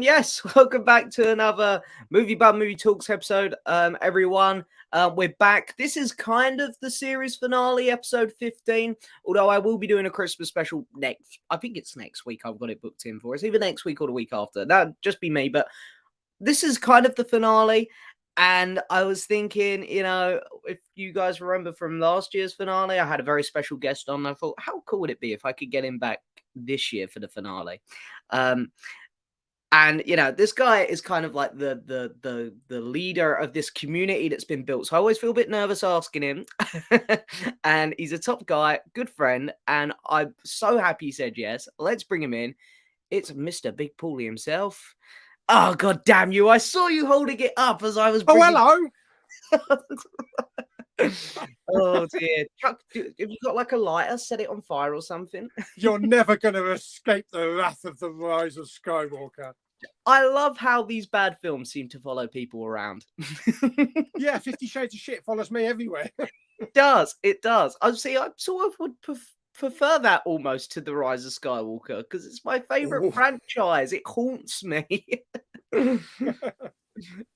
gentlemen, yes, welcome back to another Movie Bud Movie Talks episode, everyone. We're back. This is kind of the series finale, episode 15, although I will be doing a Christmas special I think it's next week I've got it booked in for. It's either next week or the week after. That'd just be me, but this is kind of the finale, and I was thinking, if you guys remember from last year's finale, I had a very special guest on. I thought, how cool would it be if I could get him back this year for the finale? And this guy is kind of like the leader of this community that's been built. So I always feel a bit nervous asking him. And he's a top guy, good friend, and I'm so happy he said yes. Let's bring him in. It's Mr. Big Pauly himself. Oh, god damn you. I saw you holding it up as I was bringing... Oh, hello. Oh dear. Chuck, have you got like a lighter? Set it on fire or something? You're never going to escape the wrath of the Rise of Skywalker. I love how these bad films seem to follow people around. Yeah, 50 Shades of Shit follows me everywhere. It does. I sort of would prefer that almost to the Rise of Skywalker because it's my favorite franchise. It haunts me.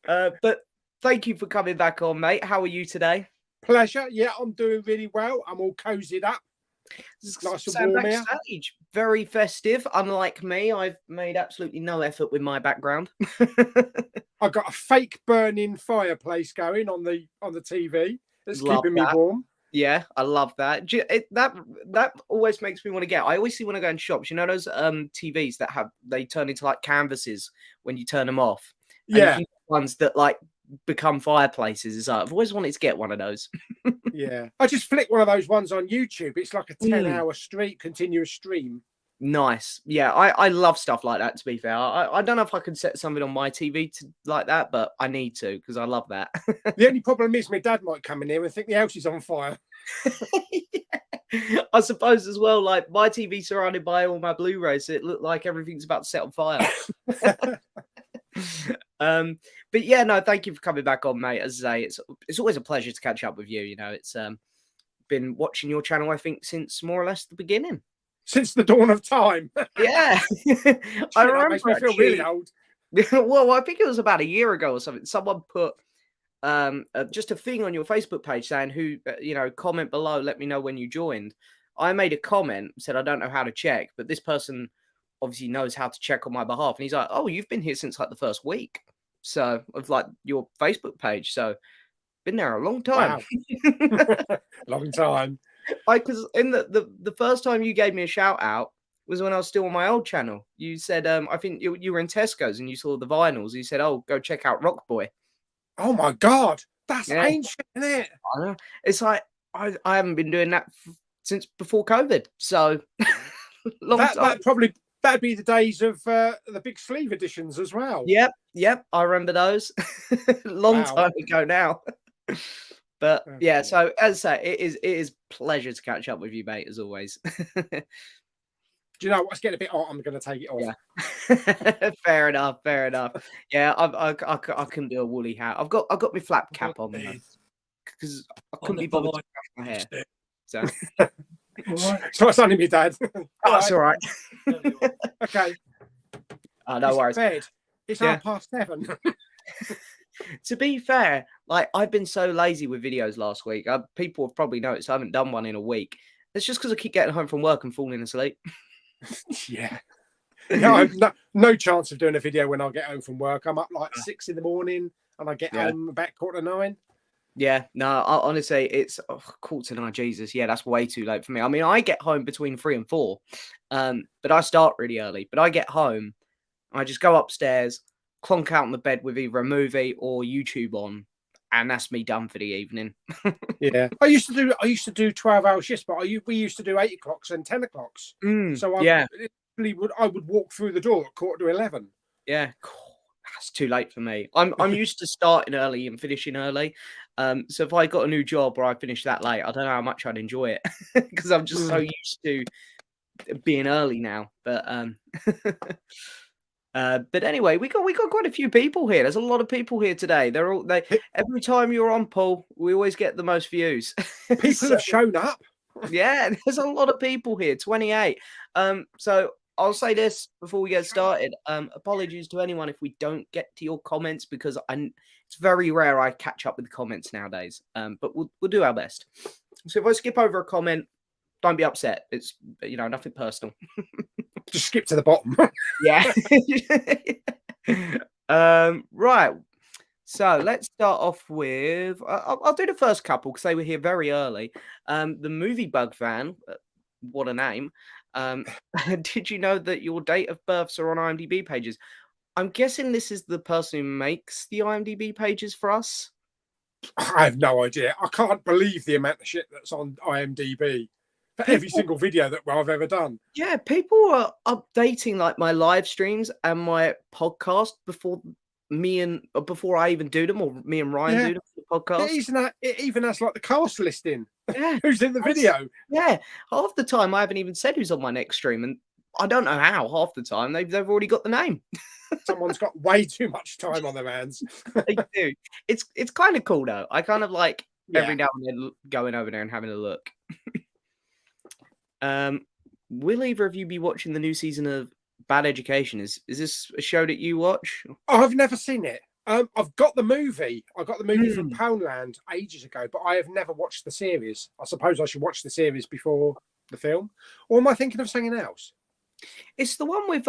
But thank you for coming back on, mate. How are you today? Pleasure. Yeah, I'm doing really well. I'm all cozied up. Nice and warm here. Backstage. Very festive. Unlike me, I've made absolutely no effort with my background. I've got a fake burning fireplace going on the TV. That's keeping me warm. Yeah, I love that. That always makes me want to get. I always see when I go in shops, those TVs that they turn into like canvases when you turn them off. Yeah, ones that like become fireplaces. I've always wanted to get one of those. Yeah, I just flick one of those ones on YouTube. It's like a 10-hour continuous stream. Nice. Yeah, I love stuff like that, to be fair. I don't know if I can set something on my TV like that, but I need to because I love that. The only problem is my dad might come in here and think the house is on fire. Yeah. I suppose as well, like my TV surrounded by all my Blu-rays, it looked like everything's about to set on fire. But yeah, no, thank you for coming back on, mate. As I say, it's always a pleasure to catch up with you. It's been watching your channel, I think, since more or less the beginning. Since the dawn of time. Yeah. I remember. Makes me feel really old. Well, I think it was about a year ago or something. Someone put just a thing on your Facebook page saying comment below, let me know when you joined. I made a comment, said I don't know how to check, but this person obviously knows how to check on my behalf. And he's like, oh, you've been here since like the first week. So of like your Facebook page. So been there a long time. Wow. Long time. Because in the first time you gave me a shout out was when I was still on my old channel. You said, I think you were in Tesco's and you saw the vinyls. You said, oh, go check out Rock Boy. Oh my God. That's ancient, isn't it? I know. It's like, I haven't been doing that since before COVID. So long time. That'd be the days of the big sleeve editions as well. Yep. I remember those. Long time ago now. But yeah, so as I say, it is pleasure to catch up with you, mate, as always. Do you know what's getting a bit hot? I'm going to take it off. Yeah. Fair enough. Yeah, I can do a woolly hat. I've got my flap cap on because I couldn't be bothered to brush my hair. So it's only me, Dad. That's all right. Okay. Oh, no worries. It's 7:30. To be fair, like I've been so lazy with videos last week. People have probably noticed I haven't done one in a week. It's just because I keep getting home from work and falling asleep. Yeah. No, I've no chance of doing a video when I get home from work. I'm up like 6 in the morning and I get home about 9:15. Yeah, no, honestly, it's 9:15. Jesus, yeah, that's way too late for me. I mean, I get home between 3 and 4, but I start really early. But I get home, I just go upstairs, clonk out on the bed with either a movie or YouTube on, and that's me done for the evening. Yeah, I used to do 12-hour shifts, but we used to do 8 o'clocks and 10 o'clocks. So I would walk through the door at 11:15. Yeah, that's too late for me. I'm used to starting early and finishing early. So if I got a new job where I finished that late, I don't know how much I'd enjoy it because I'm just so used to being early now. But anyway, we got quite a few people here. There's a lot of people here today. Every time you're on, Paul, we always get the most views. People have shown up. Yeah, there's a lot of people here. 28. So I'll say this before we get started. Apologies to anyone if we don't get to your comments because it's very rare I catch up with comments nowadays. But we'll do our best. So if I skip over a comment, don't be upset. It's nothing personal. Just skip to the bottom. Yeah. Right. So let's start off with I'll do the first couple because they were here very early. The movie bug fan. What a name. Did you know that your date of births are on IMDb pages? I'm guessing this is the person who makes the IMDb pages for us. I have no idea. I can't believe the amount of shit that's on IMDb for every single video that I've ever done. Yeah, people are updating like my live streams and my podcast before I even do them, or me and Ryan do them for the podcast. It even has like the cast listing. Yeah, who's in the video? Yeah, half the time I haven't even said who's on my next stream, and I don't know how. Half the time they've already got the name. Someone's got way too much time on their hands. They do. It's kind of cool though. I kind of like every now and then going over there and having a look. Will either of you be watching the new season of Bad Education? Is this a show that you watch? I've never seen it. I've got the movie. I got the movie from Poundland ages ago, but I have never watched the series. I suppose I should watch the series before the film. Or am I thinking of something else? It's the one with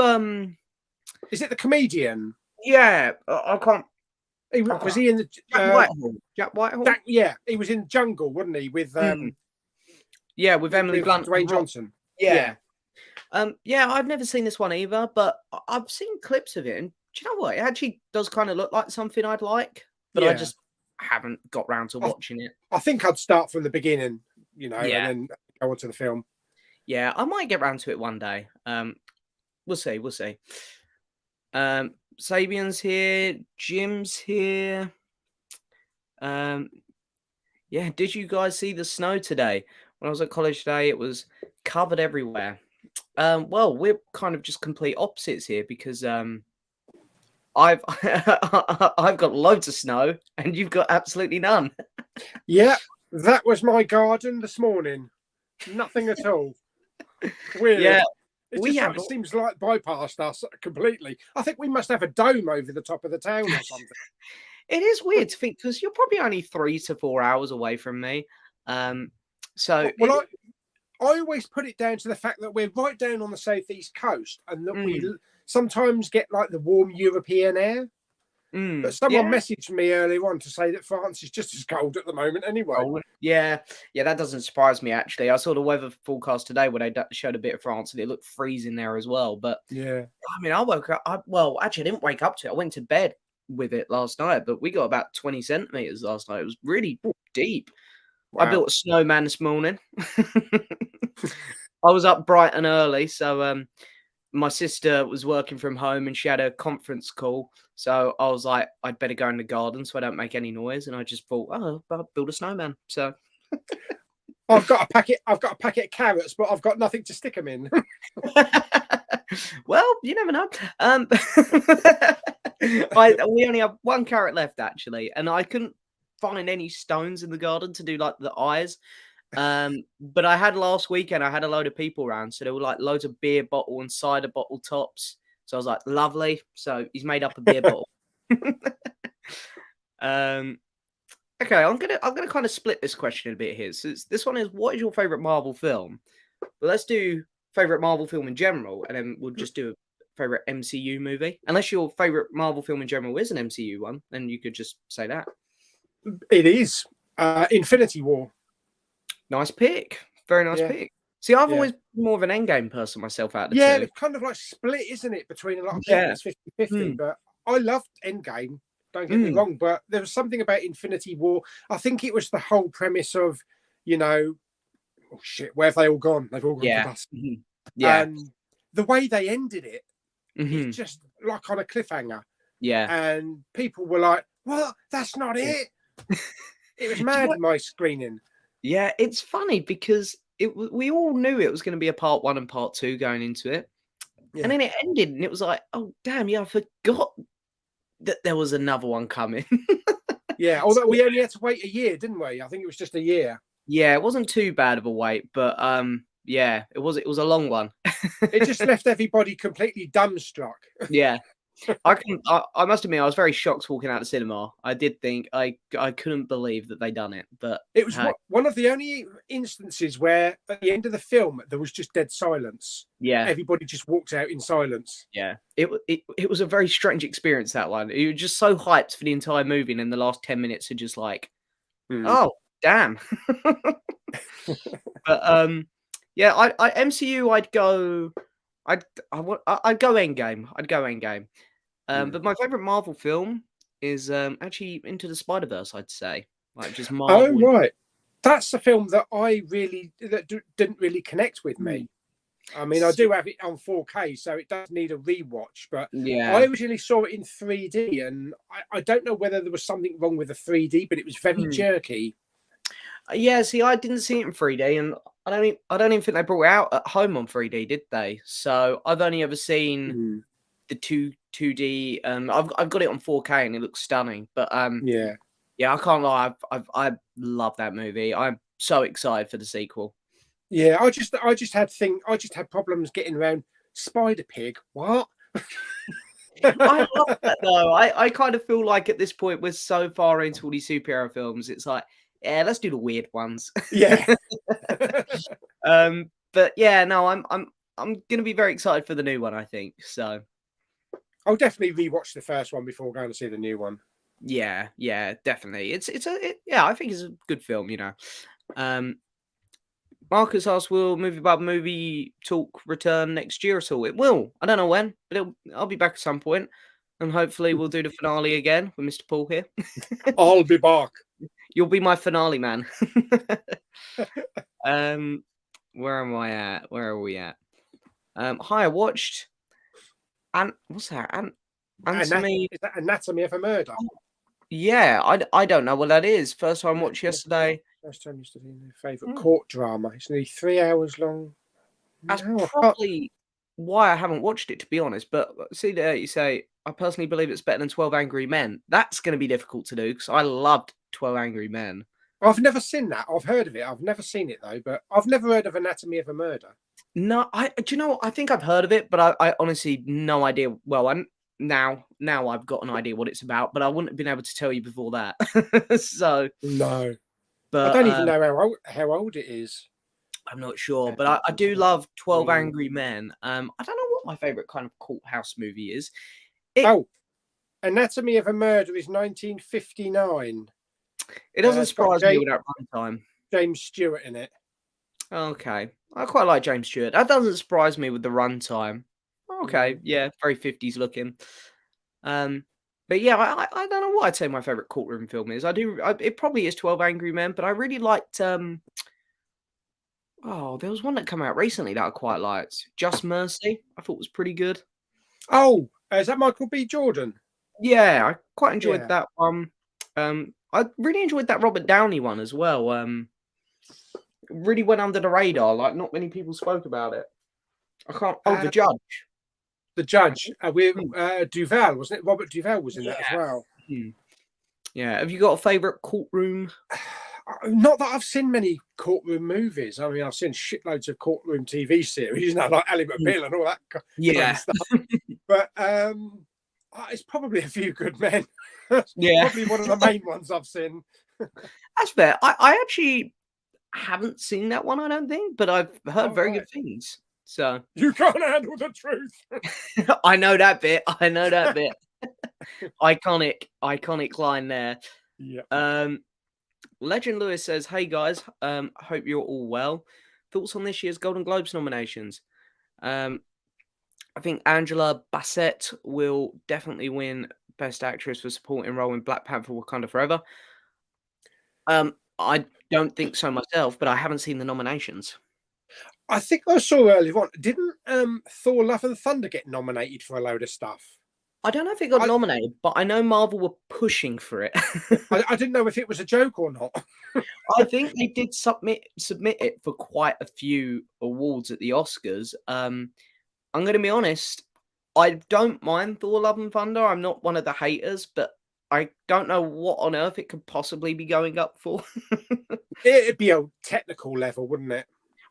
Is it the comedian? Yeah, I can't. Was he in the Jack Whitehall? Yeah, he was in Jungle, wasn't he? With yeah, with Emily Blunt, Dwayne Johnson. Yeah. I've never seen this one either, but I've seen clips of it, and do you know what? It actually does kind of look like something I'd like, but I just haven't got round to watching it. I think I'd start from the beginning, and then go on to the film. Yeah, I might get round to it one day. We'll see. Sabian's here, Jim's here. Yeah, did you guys see the snow today? When I was at college today, it was covered everywhere. Well, we're kind of just complete opposites here because I've I've got loads of snow and you've got absolutely none. Yeah, that was my garden this morning. Nothing at all. Weird. Yeah. It seems like bypassed us completely. I think we must have a dome over the top of the town or something. It is weird to think because you're probably only 3 to 4 hours away from me. So I always put it down to the fact that we're right down on the southeast coast and that we sometimes get like the warm European air. But someone messaged me earlier on to say that France is just as cold at the moment anyway. Yeah, that doesn't surprise me actually. I saw the weather forecast today where they showed a bit of France and it looked freezing there as well. But yeah, I mean, I woke up. Actually, I didn't wake up to it. I went to bed with it last night, but we got about 20 centimeters last night. It was really deep. Wow. I built a snowman this morning. I was up bright and early, so my sister was working from home and she had a conference call. So I was like, I'd better go in the garden so I don't make any noise. And I just thought, I'll build a snowman. So I've got a packet of carrots, but I've got nothing to stick them in. Well, you never know. We only have one carrot left actually, and I couldn't find any stones in the garden to do like the eyes. But I had last weekend, I had a load of people around, so there were like loads of beer bottle and cider bottle tops. So I was like, lovely. So he's made up a beer bottle. Okay, I'm gonna kind of split this question a bit here. So this one is, what is your favorite Marvel film? But let's do favorite Marvel film in general, and then we'll just do a favorite MCU movie. Unless your favorite Marvel film in general is an MCU one, then you could just say that. It is Infinity War. Nice pick. Very nice pick. See, I've always been more of an Endgame person myself out of the two. It's kind of like split, isn't it, between a lot of people. It's 50-50, but I loved Endgame, don't get me wrong, but there was something about Infinity War. I think it was the whole premise of, oh shit, where have they all gone? They've all gone to dust. Yeah. And the way they ended it, it's just like on a cliffhanger. Yeah. And people were like, well, that's not it. It was mad in my screening. Yeah, it's funny because we all knew it was going to be a part 1 and part 2 going into it. Yeah. And then it ended and it was like, oh, damn, I forgot that there was another one coming. Yeah, although we only had to wait a year, didn't we? I think it was just a year. Yeah, it wasn't too bad of a wait, but Yeah, it was a long one. It just left everybody completely dumbstruck. Yeah. I must admit, I was very shocked walking out of the cinema. I did think I couldn't believe that they done it, but it was one of the only instances where at the end of the film there was just dead silence. Yeah, everybody just walked out in silence. Yeah, it was a very strange experience, that one. You were just so hyped for the entire movie, and in the last 10 minutes are just like, oh damn. But yeah, I MCU, I'd go Endgame. I'd go Endgame. But my favorite Marvel film is actually Into the Spider-Verse, I'd say. Like just Marvel. Oh right, that's the film that didn't really connect with me. I mean, I do have it on 4K, so it does need a rewatch. But yeah, I originally saw it in 3D, and I don't know whether there was something wrong with the 3D, but it was very jerky. Yeah, see, I didn't see it in 3D, and I don't even think they brought it out at home on 3D, did they? So I've only ever seen the 2D. I've got it on 4K, and it looks stunning. But yeah, I can't lie, I love that movie. I'm so excited for the sequel. Yeah, I just had problems getting around Spider Pig. What? I love that though. I kind of feel like at this point we're so far into all these superhero films. It's like, yeah, let's do the weird ones. Yeah. But yeah, no, I'm gonna be very excited for the new one, I think. So I'll definitely rewatch the first one before going to see the new one. Yeah, definitely. I think it's a good film, you know. Marcus asked, will movie talk return next year at all? It will. I don't know when, but I'll be back at some point, and hopefully we'll do the finale again with Mr. Paul here. I'll be back. You'll be my finale man. Where am I at? Where are we at? Hi, I watched. What's that? Anatomy. Is that Anatomy of a Murder? Yeah, I don't know what that is. First time I watched yesterday. First time used to be my favourite court drama. It's nearly 3 hours long. That's probably why I haven't watched it, to be honest. But see there, you say, I personally believe it's better than 12 Angry Men. That's going to be difficult to do because I loved 12 Angry Men. I've never seen that. I've heard of it. I've never seen it though, but I've never heard of Anatomy of a Murder. No, do you know? I think I've heard of it, but I honestly no idea. Well, now I've got an idea what it's about, but I wouldn't have been able to tell you before that. So no, but I don't even know how old it is. I'm not sure, but I do love 12 Angry Men. I don't know what my favorite kind of courthouse movie is. Anatomy of a Murder is 1959. It doesn't surprise me with that runtime. James Stewart in it. Okay, I quite like James Stewart. That doesn't surprise me with the runtime. Okay, yeah, very 50s looking. But yeah, I don't know what I'd say my favorite courtroom film is. It probably is 12 Angry Men, but I really liked. There was one that came out recently that I quite liked. Just Mercy, I thought was pretty good. Oh, is that Michael B. Jordan? Yeah, I quite enjoyed that one. I really enjoyed that Robert Downey one as well. Really went under the radar. Like not many people spoke about it. I can't. The Judge. The Judge with Duvall, wasn't it? Robert Duvall was in that as well. Yeah. Have you got a favorite courtroom? Not that I've seen many courtroom movies. I mean, I've seen shitloads of courtroom TV series, like Ally McBeal and all that kind of stuff. But it's probably A Few Good Men. Probably one of the main ones I've seen. That's fair. I actually haven't seen that one, I don't think, but I've heard very good things. So you can't handle the truth. I know that bit. Iconic line there. Yeah. Legend Lewis says, "Hey guys, hope you're all well. Thoughts on this year's Golden Globes nominations? I think Angela Bassett will definitely win Best Actress for supporting role in Black Panther: Wakanda Forever. I don't think so myself, but I haven't seen the nominations. I think I saw earlier on. Didn't Thor: Love and Thunder get nominated for a load of stuff? I don't know if it got nominated, but I know Marvel were pushing for it. I didn't know if it was a joke or not. I think they did submit it for quite a few awards at the Oscars. I'm going to be honest. I don't mind Thor: Love and Thunder. I'm not one of the haters, but I don't know what on earth it could possibly be going up for. It'd be a technical level, wouldn't it?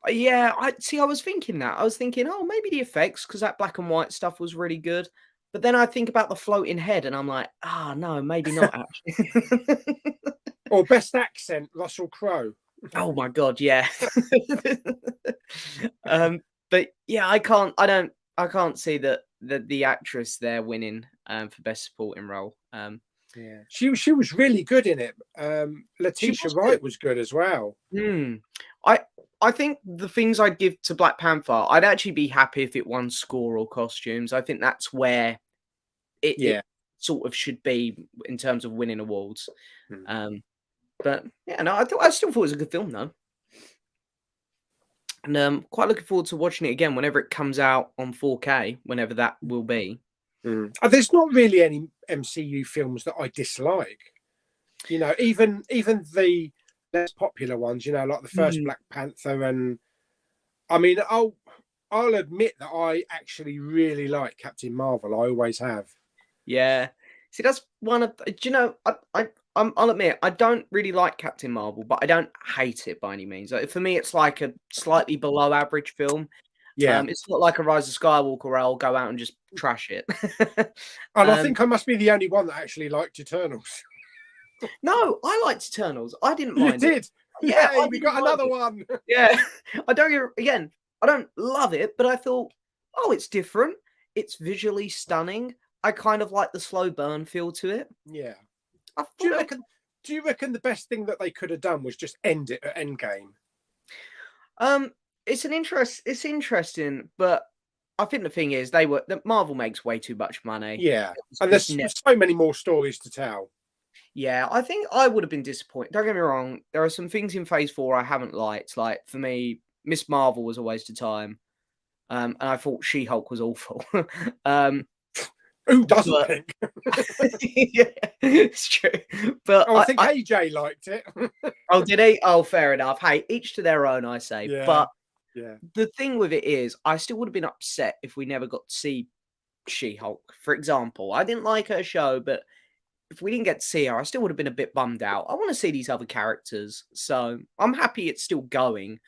Yeah, I was thinking that. I was thinking, oh, maybe the effects, because that black and white stuff was really good. But then I think about the floating head, and I'm like, no, maybe not actually. Or best accent, Russell Crowe. Oh my god, yeah. But yeah, I can't see that the actress there winning for best supporting role. Yeah, she was really good in it. She Letitia was good. Wright was good as well. I I think the things I'd give to Black Panther, I'd actually be happy if it won score or costumes. I think that's where it Yeah. sort of should be in terms of winning awards. Mm. But yeah, no, I still thought it was a good film though. And quite looking forward to watching it again whenever it comes out on 4K, whenever that will be. There's not really any MCU films that I dislike. You know, even the less popular ones. You know, like the first Black Panther, and I mean, I'll admit that I actually really like Captain Marvel. I always have. Yeah. See, that's one of. Do you know? I'll admit I don't really like Captain Marvel, but I don't hate it by any means. Like, for me, it's like a slightly below average film. Yeah. It's not like a Rise of Skywalker where I'll go out and just trash it. And I think I must be the only one that actually liked Eternals. No, I liked Eternals. I didn't You mind it. did? Yeah, we got another one. Yeah. I don't love it, but I thought, oh, it's different. It's visually stunning. I kind of like the slow burn feel to it. Yeah. I Do you thought reckon the best thing that they could have done was just end it at Endgame? it's interesting, but I think the thing is that Marvel makes way too much money. Yeah. And there's so many more stories to tell. Yeah, I think I would have been disappointed. Don't get me wrong. There are some things in Phase 4 I haven't liked. Like, for me, Miss Marvel was a waste of time. And I thought She-Hulk was awful. Who doesn't think? Yeah, it's true. But I think AJ liked it. Oh, did he? Oh, fair enough. Hey, each to their own, I say. Yeah. But yeah, the thing with it is, I still would have been upset if we never got to see She-Hulk, for example. I didn't like her show, but if we didn't get to see her, I still would have been a bit bummed out. I want to see these other characters, so I'm happy it's still going.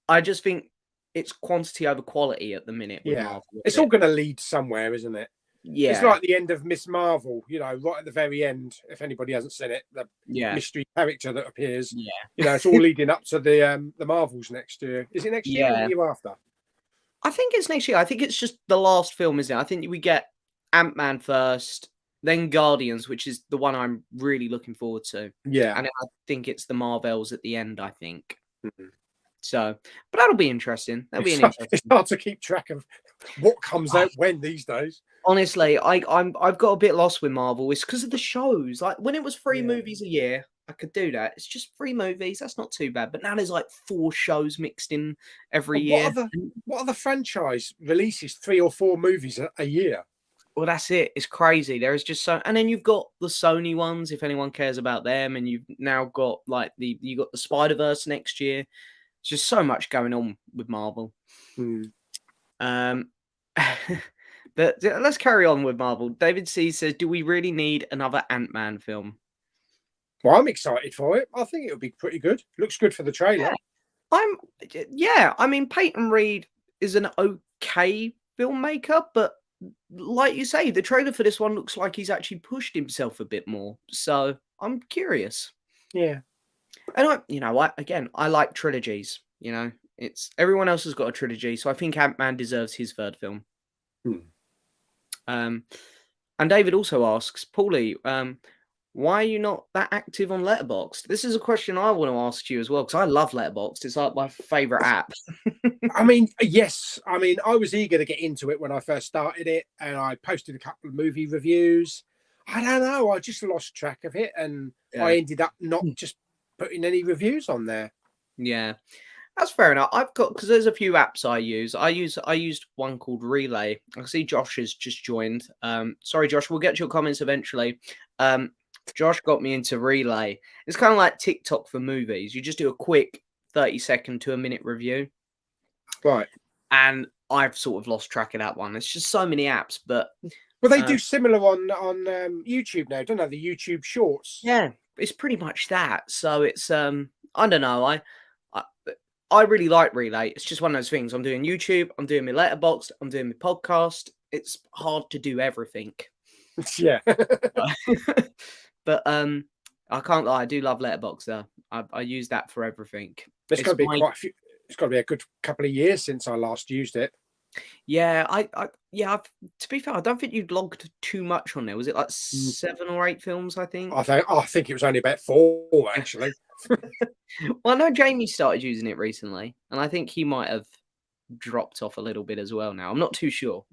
I just think it's quantity over quality at the minute with Marvel. It's all going to lead somewhere, isn't it? Yeah. It's like the end of Miss Marvel, you know, right at the very end, if anybody hasn't seen it, the mystery character that appears. Yeah. You know, it's all leading up to the Marvels next year. Is it next year or the year after? I think it's next year. I think it's just the last film, isn't it? I think we get Ant-Man first, then Guardians, which is the one I'm really looking forward to. Yeah. And I think it's the Marvels at the end, I think. Mm-hmm. So, but that'll be interesting. It's hard to keep track of what comes out when these days. Honestly, I've got a bit lost with Marvel. It's because of the shows. Like, when it was 3 movies a year, I could do that. It's just 3 movies. That's not too bad. But now there's like 4 shows mixed in every year. What other franchise releases 3 or 4 movies a year? Well, that's it. It's crazy. There is just so, and then you've got the Sony ones, if anyone cares about them, and you've now got like you got the Spider-Verse next year. It's just so much going on with Marvel. But let's carry on with Marvel. David C says, "Do we really need another Ant-Man film?" Well, I'm excited for it. I think it'll be pretty good. Looks good for the trailer. I mean, Peyton Reed is an okay filmmaker, but like you say, the trailer for this one looks like he's actually pushed himself a bit more. So I'm curious. Yeah. And I like trilogies. You know, it's everyone else has got a trilogy, so I think Ant-Man deserves his 3rd film. And David also asks, Pauly, why are you not that active on Letterboxd? This is a question I want to ask you as well, because I love Letterboxd. It's like my favorite app. I mean, yes. I mean, I was eager to get into it when I first started it, and I posted a couple of movie reviews. I don't know. I just lost track of it, and I ended up not just putting any reviews on there. Yeah, that's fair enough. I've got, because there's a few apps I use. I used one called Relay. I see Josh has just joined. Sorry, Josh. We'll get to your comments eventually. Josh got me into Relay. It's kind of like TikTok for movies. You just do a quick 30-second to a minute review. Right. And I've sort of lost track of that one. It's just so many apps, but... Well, they do similar on YouTube now, don't they? The YouTube Shorts. Yeah, it's pretty much that. So it's, I don't know. I really like Relay. It's just one of those things. I'm doing YouTube, I'm doing my Letterboxd, I'm doing my podcast. It's hard to do everything. Yeah. But I can't lie, I do love Letterboxd though. I use that for everything. It's got to be quite a few. It's got to be a good couple of years since I last used it. Yeah, to be fair, I don't think you'd logged too much on there. Was it like 7 or 8 films, I think? I think it was only about 4, actually. Well, I know Jamie started using it recently, and I think he might have dropped off a little bit as well now. I'm not too sure.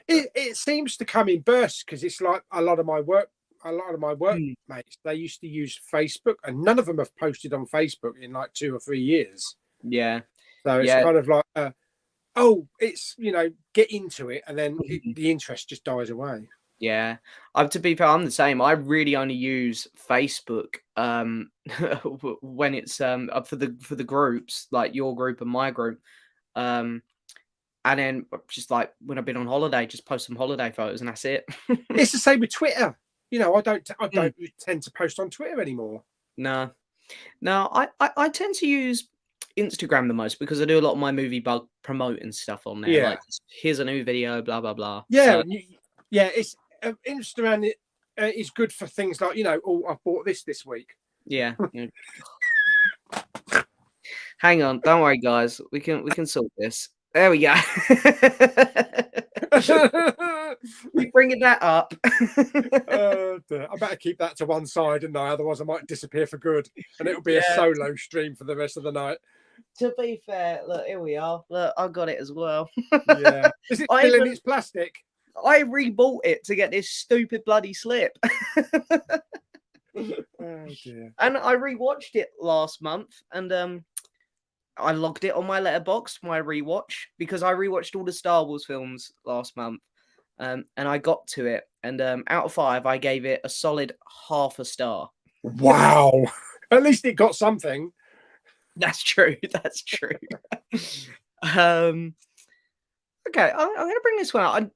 It seems to come in bursts, because it's like a lot of my workmates, they used to use Facebook, and none of them have posted on Facebook in like 2 or 3 years. Yeah. So it's kind of like, it's, get into it, and then the interest just dies away. Yeah. To be fair, I'm the same. I really only use Facebook when it's for the groups, like your group and my group. And then just like when I've been on holiday, just post some holiday photos and that's it. It's the same with Twitter. I don't tend to post on Twitter anymore. No, I tend to use Instagram the most, because I do a lot of my movie bug promoting stuff on there. Like, here's a new video, blah blah blah. Yeah, it's Instagram. Is good for things like, I bought this week. Yeah. Hang on, don't worry, guys. We can sort this. There we go. Keep bringing that up. I better keep that to one side, and otherwise I might disappear for good, and it'll be a solo stream for the rest of the night. To be fair, look, here we are. Look, I got it as well. Yeah. Is it still in its plastic? I rebought it to get this stupid bloody slip. Oh dear. And I rewatched it last month, and I logged it on my Letterboxd, my rewatch, because I rewatched all the Star Wars films last month. And I got to it, and out of 5, I gave it a solid 0.5 star. Wow. At least it got something. That's true. That's true. Okay, I'm going to bring this one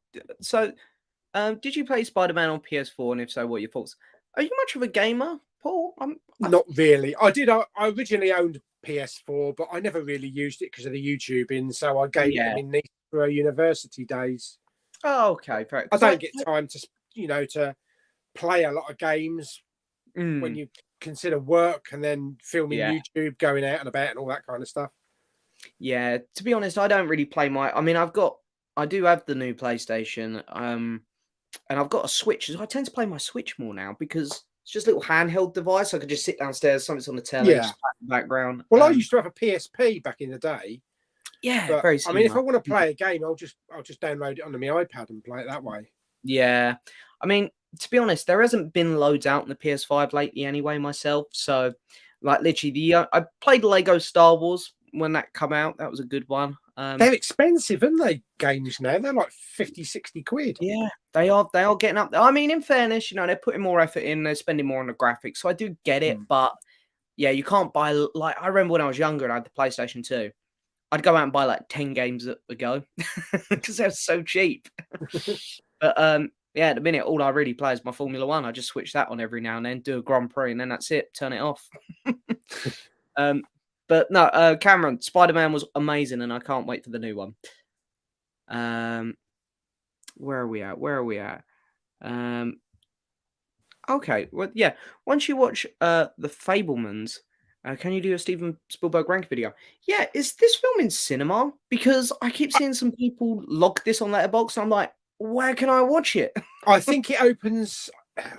out. Did you play Spider-Man on PS4? And if so, what are your thoughts? Are you much of a gamer, Paul? Not really. I did. I originally owned PS4, but I never really used it because of the YouTubing. So I gave it in Nice for university days. Oh, okay. Fair. I don't get time to, to play a lot of games when you consider work and then filming YouTube, going out and about and all that kind of stuff. Yeah, to be honest, I don't really play I do have the new PlayStation, and I've got a Switch. So I tend to play my Switch more now because it's just a little handheld device. I could just sit downstairs, something's on the telly, just in the background. Well, I used to have a PSP back in the day. Yeah, but, very similar. I mean, if I want to play a game, I'll just download it onto my iPad and play it that way. Yeah, I mean, to be honest, there hasn't been loads out on the PS5 lately anyway myself. So, like, literally, I played Lego Star Wars when that come out. That was a good one. They're expensive, aren't they, games now? They're like 50, 60 quid. Yeah, they are getting up there. I mean, in fairness, they're putting more effort in. They're spending more on the graphics. So I do get it. But, yeah, you can't buy... Like, I remember when I was younger and I had the PlayStation 2. I'd go out and buy, like, 10 games a go because they're so cheap. But, yeah, at the minute, all I really play is my Formula 1. I just switch that on every now and then, do a Grand Prix, and then that's it. Turn it off. But no, Cameron, Spider-Man was amazing, and I can't wait for the new one. Where are we at? Okay, well, yeah. Once you watch The Fabelmans, can you do a Steven Spielberg rank video? Yeah, is this film in cinema? Because I keep seeing some people log this on Letterboxd, and I'm like, where can I watch it? I think it opens.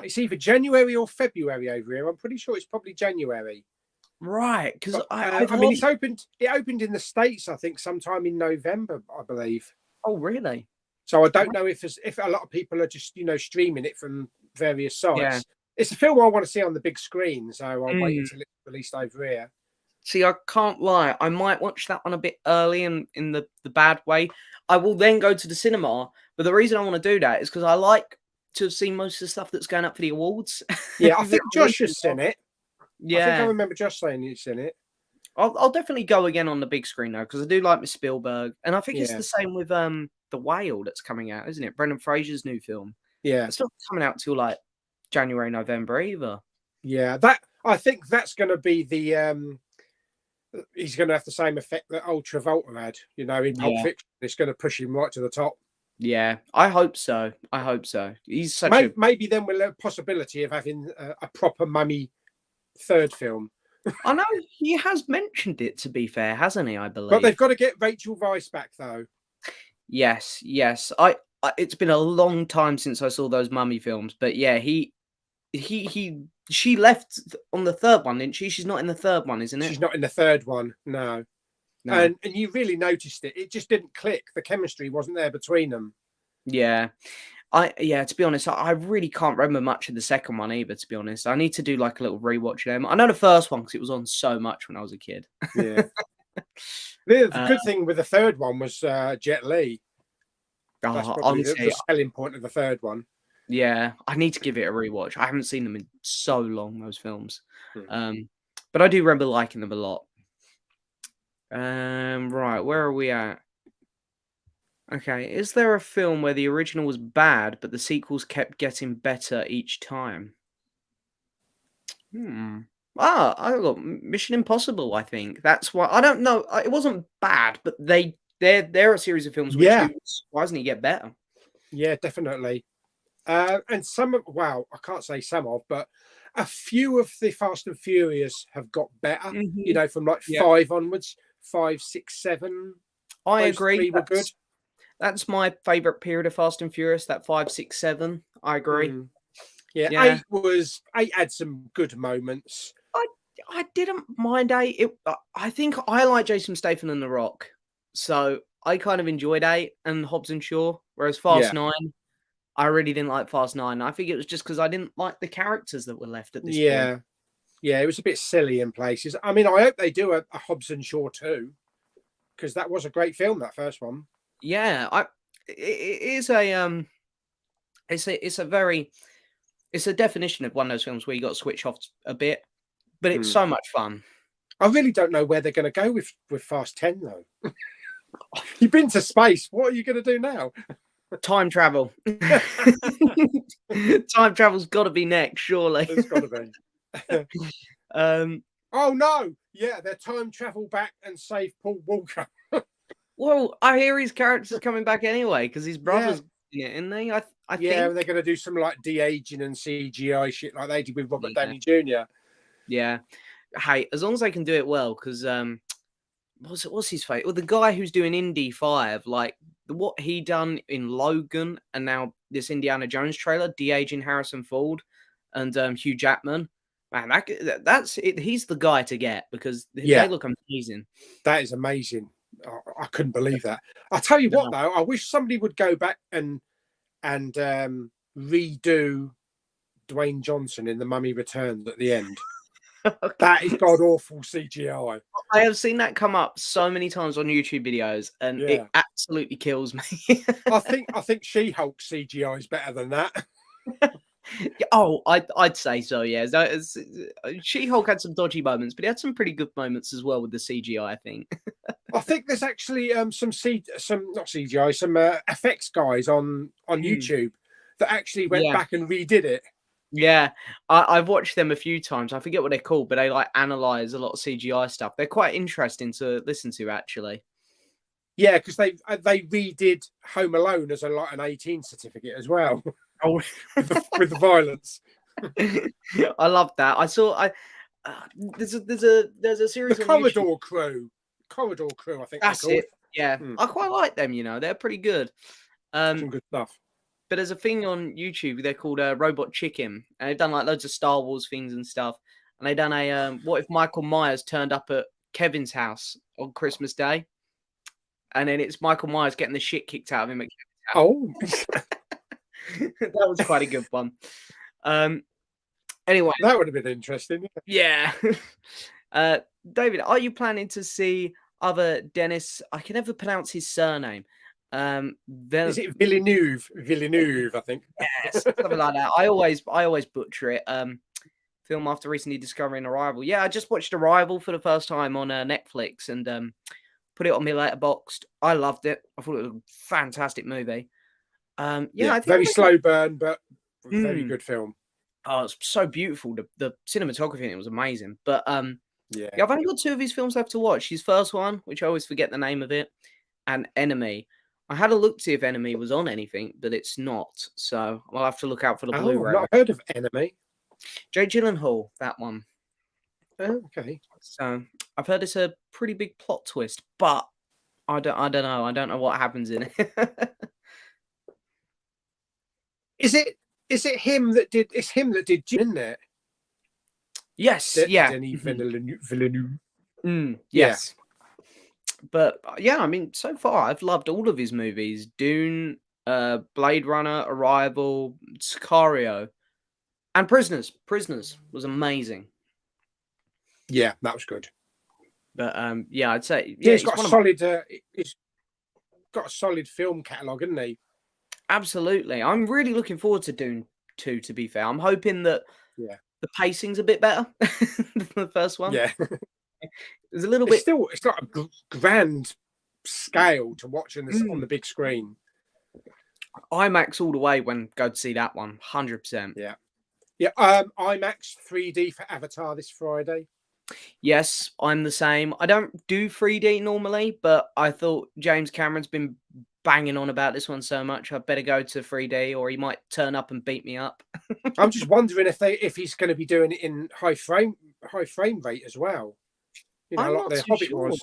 It's either January or February over here. I'm pretty sure it's probably January. Right, because I mean, it's opened. It opened in the States, I think, sometime in November, I believe. Oh, really? So I don't know if a lot of people are just streaming it from various sites. Yeah. It's a film I want to see on the big screen, so I'll wait until it's released over here. See, I can't lie. I might watch that one a bit early in the bad way. I will then go to the cinema. But the reason I want to do that is because I like to have seen most of the stuff that's going up for the awards. Yeah, I think Josh has seen it. Yeah. I think I remember Josh saying he's seen it. I'll definitely go again on the big screen, though, because I do like my Spielberg. And I think it's the same with The Whale that's coming out, isn't it? Brendan Fraser's new film. Yeah. It's not coming out till, like, January, November either. Yeah, I think that's going to be the he's going to have the same effect that old Travolta had, in Pulp Fiction. It's going to push him right to the top. Yeah, I hope so. He's such maybe then we'll have a possibility of having a proper Mummy third film. I know he has mentioned it, to be fair, hasn't he? I believe. But they've got to get Rachel Weisz back, though. Yes. I it's been a long time since I saw those Mummy films, but yeah, she left on the third one, didn't she? She's not in the third one, isn't it? She's not in the third one, no. And you really noticed it. It just didn't click. The chemistry wasn't there between them. Yeah. To be honest, I really can't remember much of the second one either, to be honest. I need to do like a little rewatch of them. I know the first one because it was on so much when I was a kid. Yeah. The good thing with the third one was Jet Li. That's probably the selling point of the third one. Yeah, I need to give it a rewatch. I haven't seen them in so long, those films. But I do remember liking them a lot. Right, where are we at? Okay, is there a film where the original was bad, but the sequels kept getting better each time? I got Mission Impossible, I think. That's why I don't know. It wasn't bad, but they're a series of films which do surprisingly get better. Yeah, definitely. And I can't say some of, but a few of the Fast and Furious have got better, from like 5 onwards, 5, 6, 7. I agree. Were good. That's my favourite period of Fast and Furious, that 5, 6, 7. I agree. Yeah. 8 had some good moments. I didn't mind 8. I think I like Jason Statham and The Rock. So I kind of enjoyed 8 and Hobbs and Shaw, whereas Fast 9, I really didn't like Fast 9. I think it was just because I didn't like the characters that were left at this point. Yeah, it was a bit silly in places. I mean, I hope they do a Hobbs and Shaw 2, because that was a great film, that first one. Yeah, it's a definition of one of those films where you got to switch off a bit, but it's so much fun. I really don't know where they're going to go with Fast 10 though. You've been to space. What are you going to do now? Time travel. Time travel's got to be next, surely. It's got to be. Oh no! Yeah, they're time travel back and save Paul Walker. Well, I hear his character's coming back anyway because his brother's in it, isn't he? I think they're going to do some like de-aging and CGI shit like they did with Robert Downey Jr. Yeah. Hey, as long as they can do it well, because what's his face? Well, the guy who's doing Indy 5, like what he done in Logan, and now this Indiana Jones trailer, de-aging Harrison Ford and Hugh Jackman. Man, that's it. He's the guy to get because they look amazing. That is amazing. I couldn't believe that. I'll tell you what, though, I wish somebody would go back and redo Dwayne Johnson in The Mummy Returns at the end. Okay. That is god awful CGI. I have seen that come up so many times on YouTube videos, and it absolutely kills me. I think She-Hulk CGI is better than that. Oh, I'd say so. Yeah, She-Hulk had some dodgy moments, but he had some pretty good moments as well with the CGI. I think. I think there's actually some effects guys on YouTube that actually went back and redid it. Yeah, I've watched them a few times. I forget what they're called, but they like analyze a lot of CGI stuff. They're quite interesting to listen to, actually. Yeah, because they redid Home Alone as an 18 certificate as well. Oh, with the violence. I love that. I saw. There's a series. The Corridor Crew. Corridor Crew, I think that's it. Yeah, I quite like them. They're pretty good. Some good stuff. But there's a thing on YouTube. They're called Robot Chicken, and they've done like loads of Star Wars things and stuff. And they've done a what if Michael Myers turned up at Kevin's house on Christmas Day, and then it's Michael Myers getting the shit kicked out of him at Kevin's house. Oh. That was quite a good one. Anyway, that would have been interesting. Yeah. David, are you planning to see other Denis? I can never pronounce his surname. Is it Villeneuve? Villeneuve, I think. Yes, something like that. I always butcher it. Film after recently discovering Arrival. Yeah, I just watched Arrival for the first time on Netflix and put it on my letterboxd. I loved it. I thought it was a fantastic movie. I think very slow burn, but very good film. Oh, it's so beautiful. The cinematography in it was amazing. But Yeah. I've only got 2 of his films left to watch. His first one, which I always forget the name of it, and Enemy. I had a look to see if Enemy was on anything, but it's not. So I'll have to look out for the Oh, I've Blu-ray. not heard of Enemy. Jake Gyllenhaal, that one. Oh, okay. So I've heard it's a pretty big plot twist, but I don't know. I don't know what happens in it. Is it him that did? It's him that did, isn't it? Yes, yeah. Denis Villeneuve. Yes. But yeah, I mean, so far I've loved all of his movies. Dune, Blade Runner, Arrival, Sicario, and Prisoners. Prisoners was amazing. Yeah, that was good. But yeah, I'd say he's got a solid. He's got a solid film catalogue, hasn't he? Absolutely. I'm really looking forward to Dune 2, to be fair. I'm hoping that the pacing's a bit better than the first one. Yeah. There's a little bit. It's got a grand scale to watch on the big screen. IMAX all the way when go to see that one, 100%. Yeah. Yeah. IMAX 3D for Avatar this Friday. Yes, I'm the same. I don't do 3D normally, but I thought James Cameron's been banging on about this one so much, I better go to 3D, or he might turn up and beat me up. I'm just wondering if he's going to be doing it in high frame rate as well. You know, like the Hobbit was.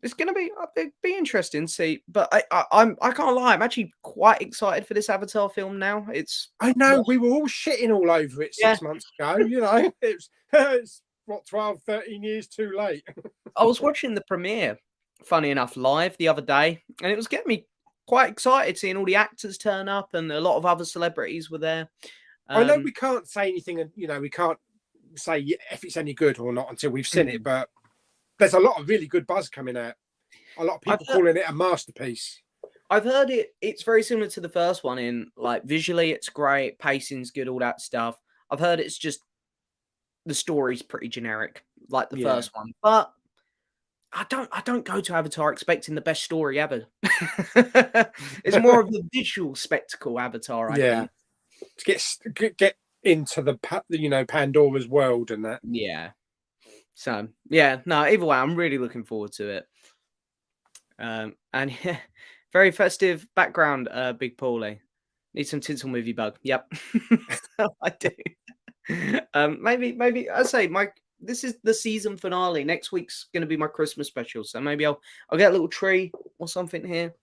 It's going to be it'd be interesting to see, but I can't lie. I'm actually quite excited for this Avatar film now. I know we were all shitting all over it 6 months ago. You know, it's what 12, 13 years too late. I was watching the premiere, funny enough, live the other day, and it was getting me quite excited seeing all the actors turn up, and a lot of other celebrities were there. I know we can't say anything, and we can't say if it's any good or not until we've seen it, but there's a lot of really good buzz coming out. A lot of people calling it a masterpiece. I've heard it's very similar to the first one in, like, visually it's great, pacing's good, all that stuff. I've heard it's just the story's pretty generic, like the first one. But I don't go to Avatar expecting the best story ever. It's more of the visual spectacle, Avatar, I think. To get into the Pandora's world and that. Yeah. So yeah, no, either way, I'm really looking forward to it. And yeah, very festive background, Big Pauly. Need some tinsel movie bug. Yep. I do. Maybe I say this is the season finale. Next week's going to be my Christmas special, so maybe I'll get a little tree or something here.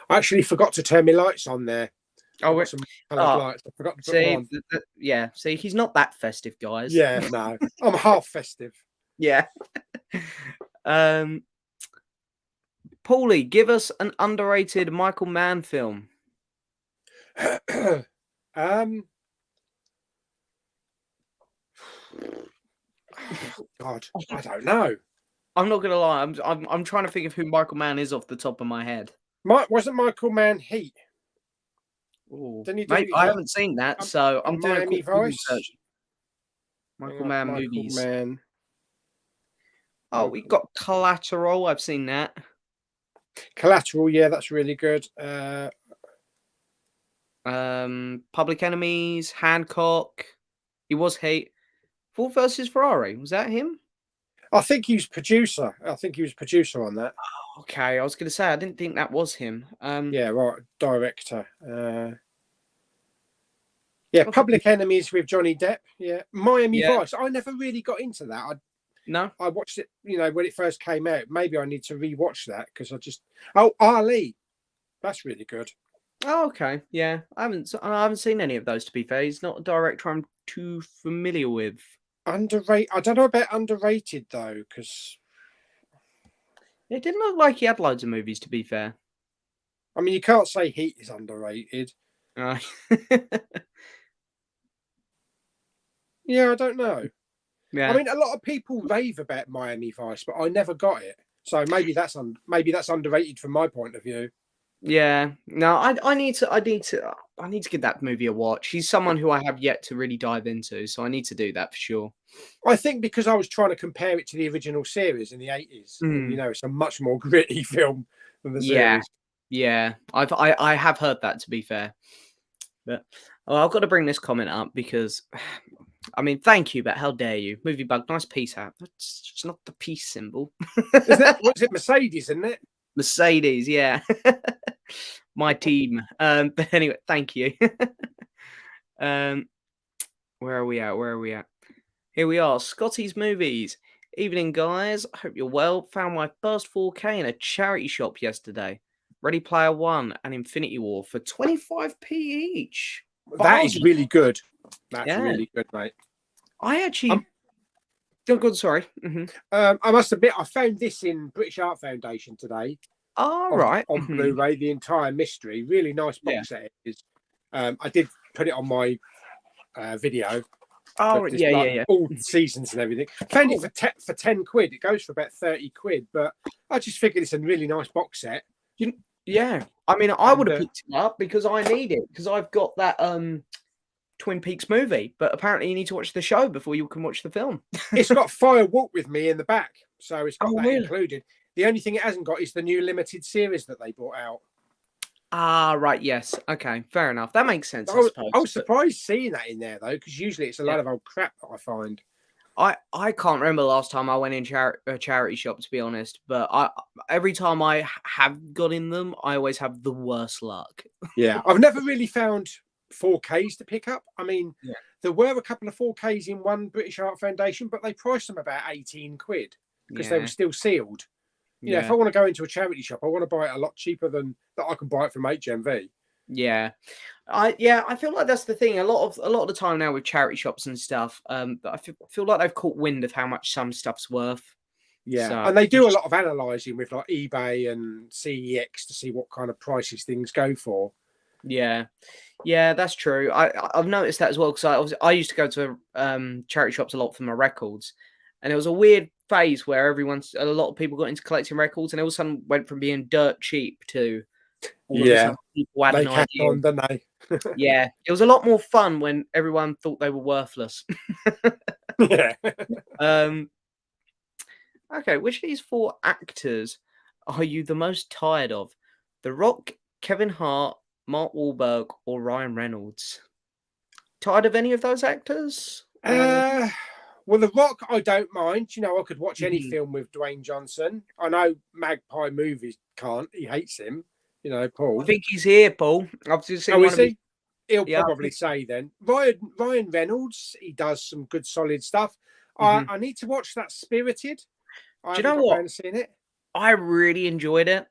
I actually forgot to turn my lights on there. Oh, some lights. I forgot to put them on. Yeah. See, he's not that festive, guys. Yeah, no, I'm half festive. Yeah. Pauly, give us an underrated Michael Mann film. God, I don't know. I'm not gonna lie. I'm trying to think of who Michael Mann is off the top of my head. Wasn't Michael Mann Heat? Mate, I haven't seen that, so I'm doing Miami a quick Vice. research. Michael Mann movies. Mann. Oh, we got Collateral. I've seen that. Collateral, yeah, that's really good. Public Enemies, Hancock. He was Heat. Ford versus Ferrari. Was that him? I think he was producer. On that. Oh, okay, I was going to say I didn't think that was him. Yeah, right. Director. Yeah, Public Enemies with Johnny Depp. Yeah, Miami Vice. I never really got into that. I watched it, when it first came out. Maybe I need to rewatch that because Ali. That's really good. Oh, okay. Yeah, I haven't seen any of those, to be fair. He's not a director I'm too familiar with. Underrated. I don't know about underrated though, because it didn't look like he had loads of movies, to be fair. I mean, you can't say Heat is underrated. Yeah, I don't know. Yeah. I mean, a lot of people rave about Miami Vice, but I never got it. So maybe that's underrated from my point of view. Yeah. No, I need to give that movie a watch. He's someone who I have yet to really dive into, so I need to do that for sure. I think because I was trying to compare it to the original series in the 80s. It's a much more gritty film than the series. Yeah. I have heard that, to be fair. But I've got to bring this comment up because I mean, thank you, but how dare you? Movie Bug, nice peace out. That's just not the peace symbol. Isn't it? What's it? Mercedes, isn't it? Mercedes, yeah. My team. But anyway, thank you. Where are we at? Where are we at? Here we are, Scotty's Movies. Evening, guys. Hope you're well. Found my first 4K in a charity shop yesterday. Ready Player One and Infinity War for 25p each. That is really good. That's Yeah. really good, mate. I actually. Oh, good. Sorry. I must admit, I found this in British Art Foundation today. Oh, on, right. On Blu-ray, the entire mystery. Really nice box set it is. I did put it on my video. Oh, yeah. All seasons and everything. Found it for 10 quid. It goes for about 30 quid, but I just figured it's a really nice box set. Yeah. I mean, I would have picked it up because I need it, because I've got that Twin Peaks movie, but apparently you need to watch the show before you can watch the film. It's got Fire Walk With Me in the back, so it's got that really? included. The only thing it hasn't got is the new limited series that they brought out. Ah, right. Yes. Okay. Fair enough. That makes sense. I was surprised seeing that in there, though, because usually it's a lot of old crap that I find. I can't remember the last time I went in a charity shop, to be honest. But every time I have got in them, I always have the worst luck. Yeah, I've never really found 4Ks to pick up. I mean, there were a couple of 4Ks in one British Art Foundation, but they priced them about 18 quid because they were still sealed. You know, if I want to go into a charity shop, I want to buy it a lot cheaper than that I can buy it from HMV. Yeah, I feel like that's the thing. A lot of the time now with charity shops and stuff, I feel like they've caught wind of how much some stuff's worth. Yeah, so, and they do a lot of analysing with like eBay and CEX to see what kind of prices things go for. Yeah, that's true. I've noticed that as well, because I used to go to charity shops a lot for my records, and it was a weird phase where a lot of people got into collecting records, and it all of a sudden went from being dirt cheap to all of a sudden people had an idea. On, don't they? Yeah, it was a lot more fun when everyone thought they were worthless. Yeah. Okay, which of these 4 actors are you the most tired of? The Rock, Kevin Hart, Mark Wahlberg, or Ryan Reynolds? Tired of any of those actors? Well, The Rock, I don't mind. You know, I could watch any film with Dwayne Johnson. I know Magpie Movies can't. He hates him. You know, Paul. I think he's here, Paul. I've just seen is he? He'll probably say then. Ryan Reynolds, he does some good, solid stuff. I need to watch that Spirited. Do you know what? Seen it. I really enjoyed it.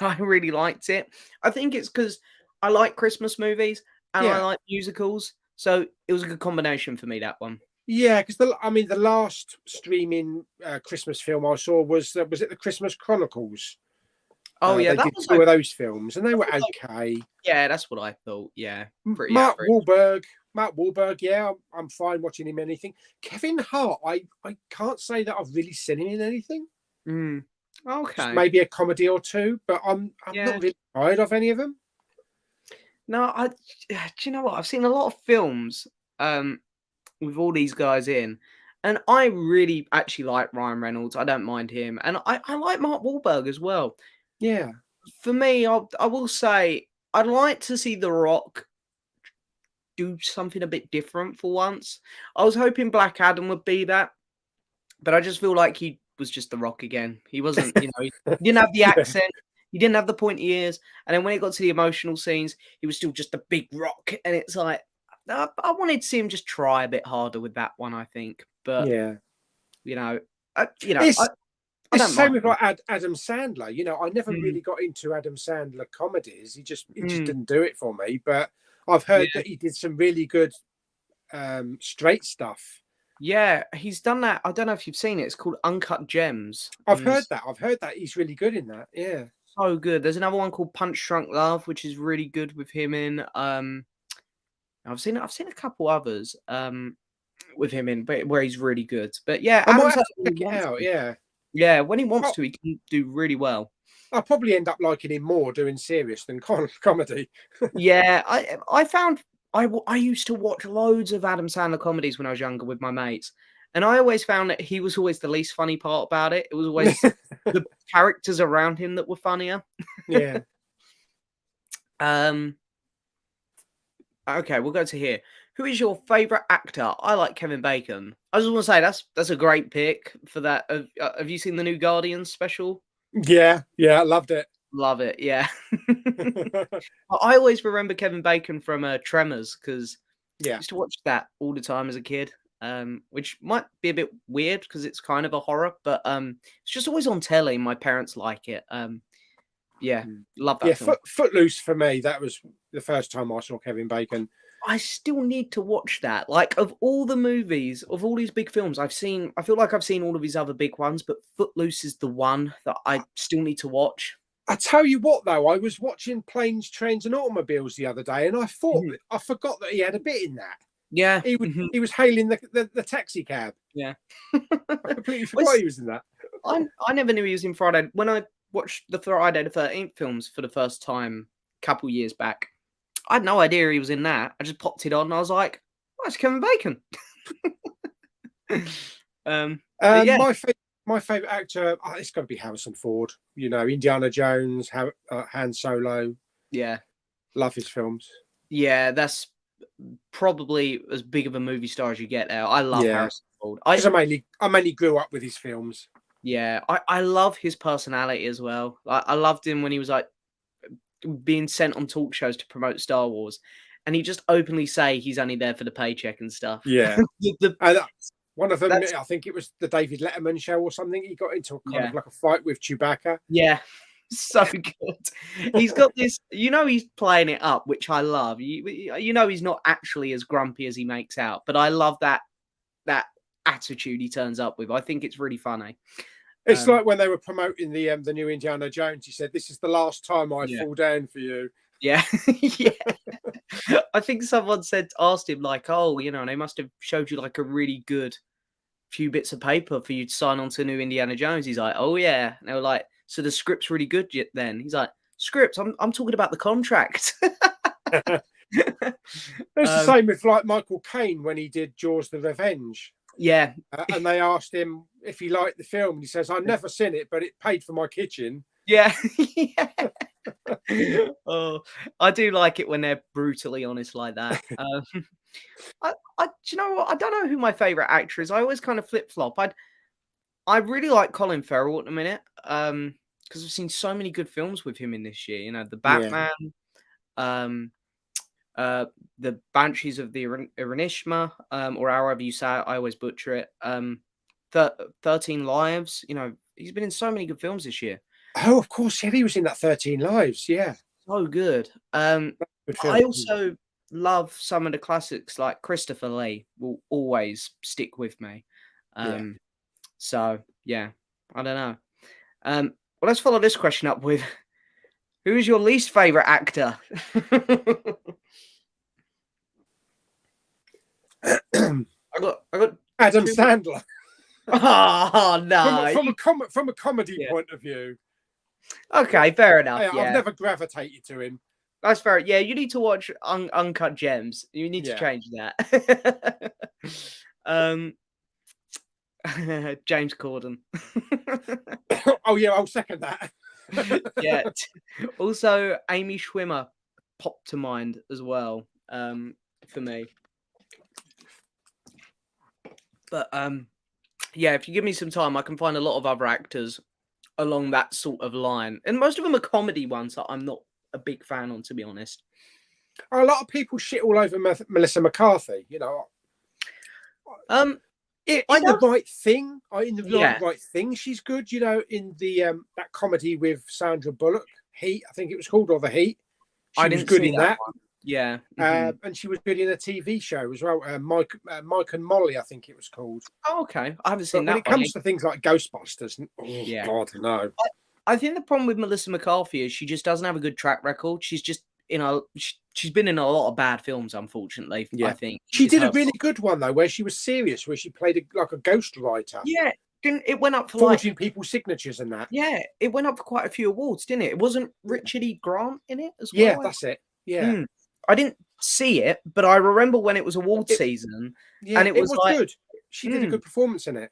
I really liked it. I think it's because I like Christmas movies and I like musicals. So it was a good combination for me, that one. Yeah, because the last streaming Christmas film I saw was it the Christmas Chronicles? Oh yeah, that was 2 of those films, and they were okay. Yeah, that's what I thought. Yeah, pretty Mark Wahlberg. Yeah, I'm fine watching him anything. Kevin Hart, I can't say that I've really seen him in anything. Okay, just maybe a comedy or 2, but I'm not really tired of any of them. No, do you know what? I've seen a lot of films with all these guys in, and I really actually like Ryan Reynolds. I don't mind him, and I like Mark Wahlberg as well. Yeah. For me, I will say I'd like to see The Rock do something a bit different for once. I was hoping Black Adam would be that, but I just feel like he was just The Rock again. He wasn't, he didn't have the accent. He didn't have the pointy ears. And then when it got to the emotional scenes, he was still just a big rock. And it's like, I wanted to see him just try a bit harder with that one, I think. But, it's the same with like Adam Sandler. You know, I never really got into Adam Sandler comedies. He just didn't do it for me. But I've heard that he did some really good straight stuff. Yeah, he's done that. I don't know if you've seen it. It's called Uncut Gems. I've heard that. He's really good in that. Yeah. So good. There's another one called Punch Drunk Love, which is really good with him in. I've seen a couple others with him in, but where he's really good. But yeah, I might have to check it out. Yeah, when he wants to, he can do really well. I'll probably end up liking him more doing serious than comedy. Yeah, I found I used to watch loads of Adam Sandler comedies when I was younger with my mates, and I always found that he was always the least funny part about it. It was always the characters around him that were funnier. Yeah. Okay, we'll go to here. Who is your favorite actor? I like Kevin Bacon. I just want to say that's a great pick for that. Have you seen the new Guardians special? Yeah, I loved it. Love it. Yeah. I always remember Kevin Bacon from Tremors because I used to watch that all the time as a kid. Which might be a bit weird because it's kind of a horror, but it's just always on telly. My parents like it. Yeah, love that film. Footloose for me. That was the first time I saw Kevin Bacon. I still need to watch that. Like, of all the movies, of all these big films I've seen, I feel like I've seen all of his other big ones, but Footloose is the one that I still need to watch. I tell you what, though, I was watching Planes, Trains, and Automobiles the other day, and I thought I forgot that he had a bit in that. Yeah, he was hailing the taxi cab. Yeah, I completely forgot he was in that. I never knew he was in Friday. When I watched the Friday the 13th films for the first time a couple years back, I had no idea he was in that. I just popped it on and I was like, oh, it's Kevin Bacon. Yeah. My favourite actor, it's got to be Harrison Ford. You know, Indiana Jones, Han Solo. Yeah. Love his films. Yeah, that's probably as big of a movie star as you get there. I love Harrison Ford. I mainly grew up with his films. Yeah, I love his personality as well. I loved him when he was like being sent on talk shows to promote Star Wars, and he just openly say he's only there for the paycheck and stuff. Yeah. One of them, I think it was the David Letterman show or something. He got into kind of like a fight with Chewbacca. Yeah, so good. He's got this, he's playing it up, which I love. He's not actually as grumpy as he makes out, but I love that attitude he turns up with. I think it's really funny. It's like when they were promoting the new Indiana Jones. He said, "This is the last time I fall down for you." Yeah, yeah. I think someone asked him like, "Oh, they must have showed you like a really good few bits of paper for you to sign on to new Indiana Jones." He's like, "Oh yeah." And they were like, "So the script's really good yet?" Then he's like, "Script? I'm talking about the contract." It's the same with like Michael Caine when he did Jaws: The Revenge. Yeah, and they asked him if he liked the film, and he says, "I've never seen it, but it paid for my kitchen." Yeah. Oh, I do like it when they're brutally honest like that. Do you know what? I don't know who my favorite actor is. I always kind of flip flop. I really like Colin Farrell at the minute because I've seen so many good films with him in this year. The Batman, the Banshees of the Inisherin, or however you say it. I always butcher it. 13 Lives. He's been in so many good films this year. Oh, of course, he was in that 13 Lives. Yeah, so good. I also love some of the classics, like Christopher Lee will always stick with me. So yeah, I don't know. Well, let's follow this question up with: who is your least favorite actor? I got Adam Sandler. Oh no! From a comedy point of view. Okay, fair enough. Yeah. I've never gravitated to him. That's fair. Yeah, you need to watch Uncut Gems. You need to change that. James Corden. Oh yeah, I'll second that. Yeah. Also, Amy Schwimmer popped to mind as well. For me. But yeah, if you give me some time, I can find a lot of other actors along that sort of line, and most of them are comedy ones that I'm not a big fan on, to be honest. A lot of people shit all over Melissa McCarthy. In the right thing. Right thing, she's good. In the that comedy with Sandra Bullock, Heat, I think it was called, or The Heat. She was good in that. Yeah. And she was good in a TV show as well. Mike and Molly, I think it was called. Oh, okay. I haven't seen that. When it comes to things like Ghostbusters, God, no. I think the problem with Melissa McCarthy is she just doesn't have a good track record. She's just she's been in a lot of bad films, unfortunately. Yeah. I think she did a really good one though, where she was serious, where she played like a ghostwriter. Yeah. It went up for forging people's signatures and that. Yeah, it went up for quite a few awards, didn't it? It wasn't Richard E. Grant in it as well. Yeah, that's it. Yeah. I didn't see it, but I remember when it was award season. Yeah, and it was like, good. She did a good performance in it.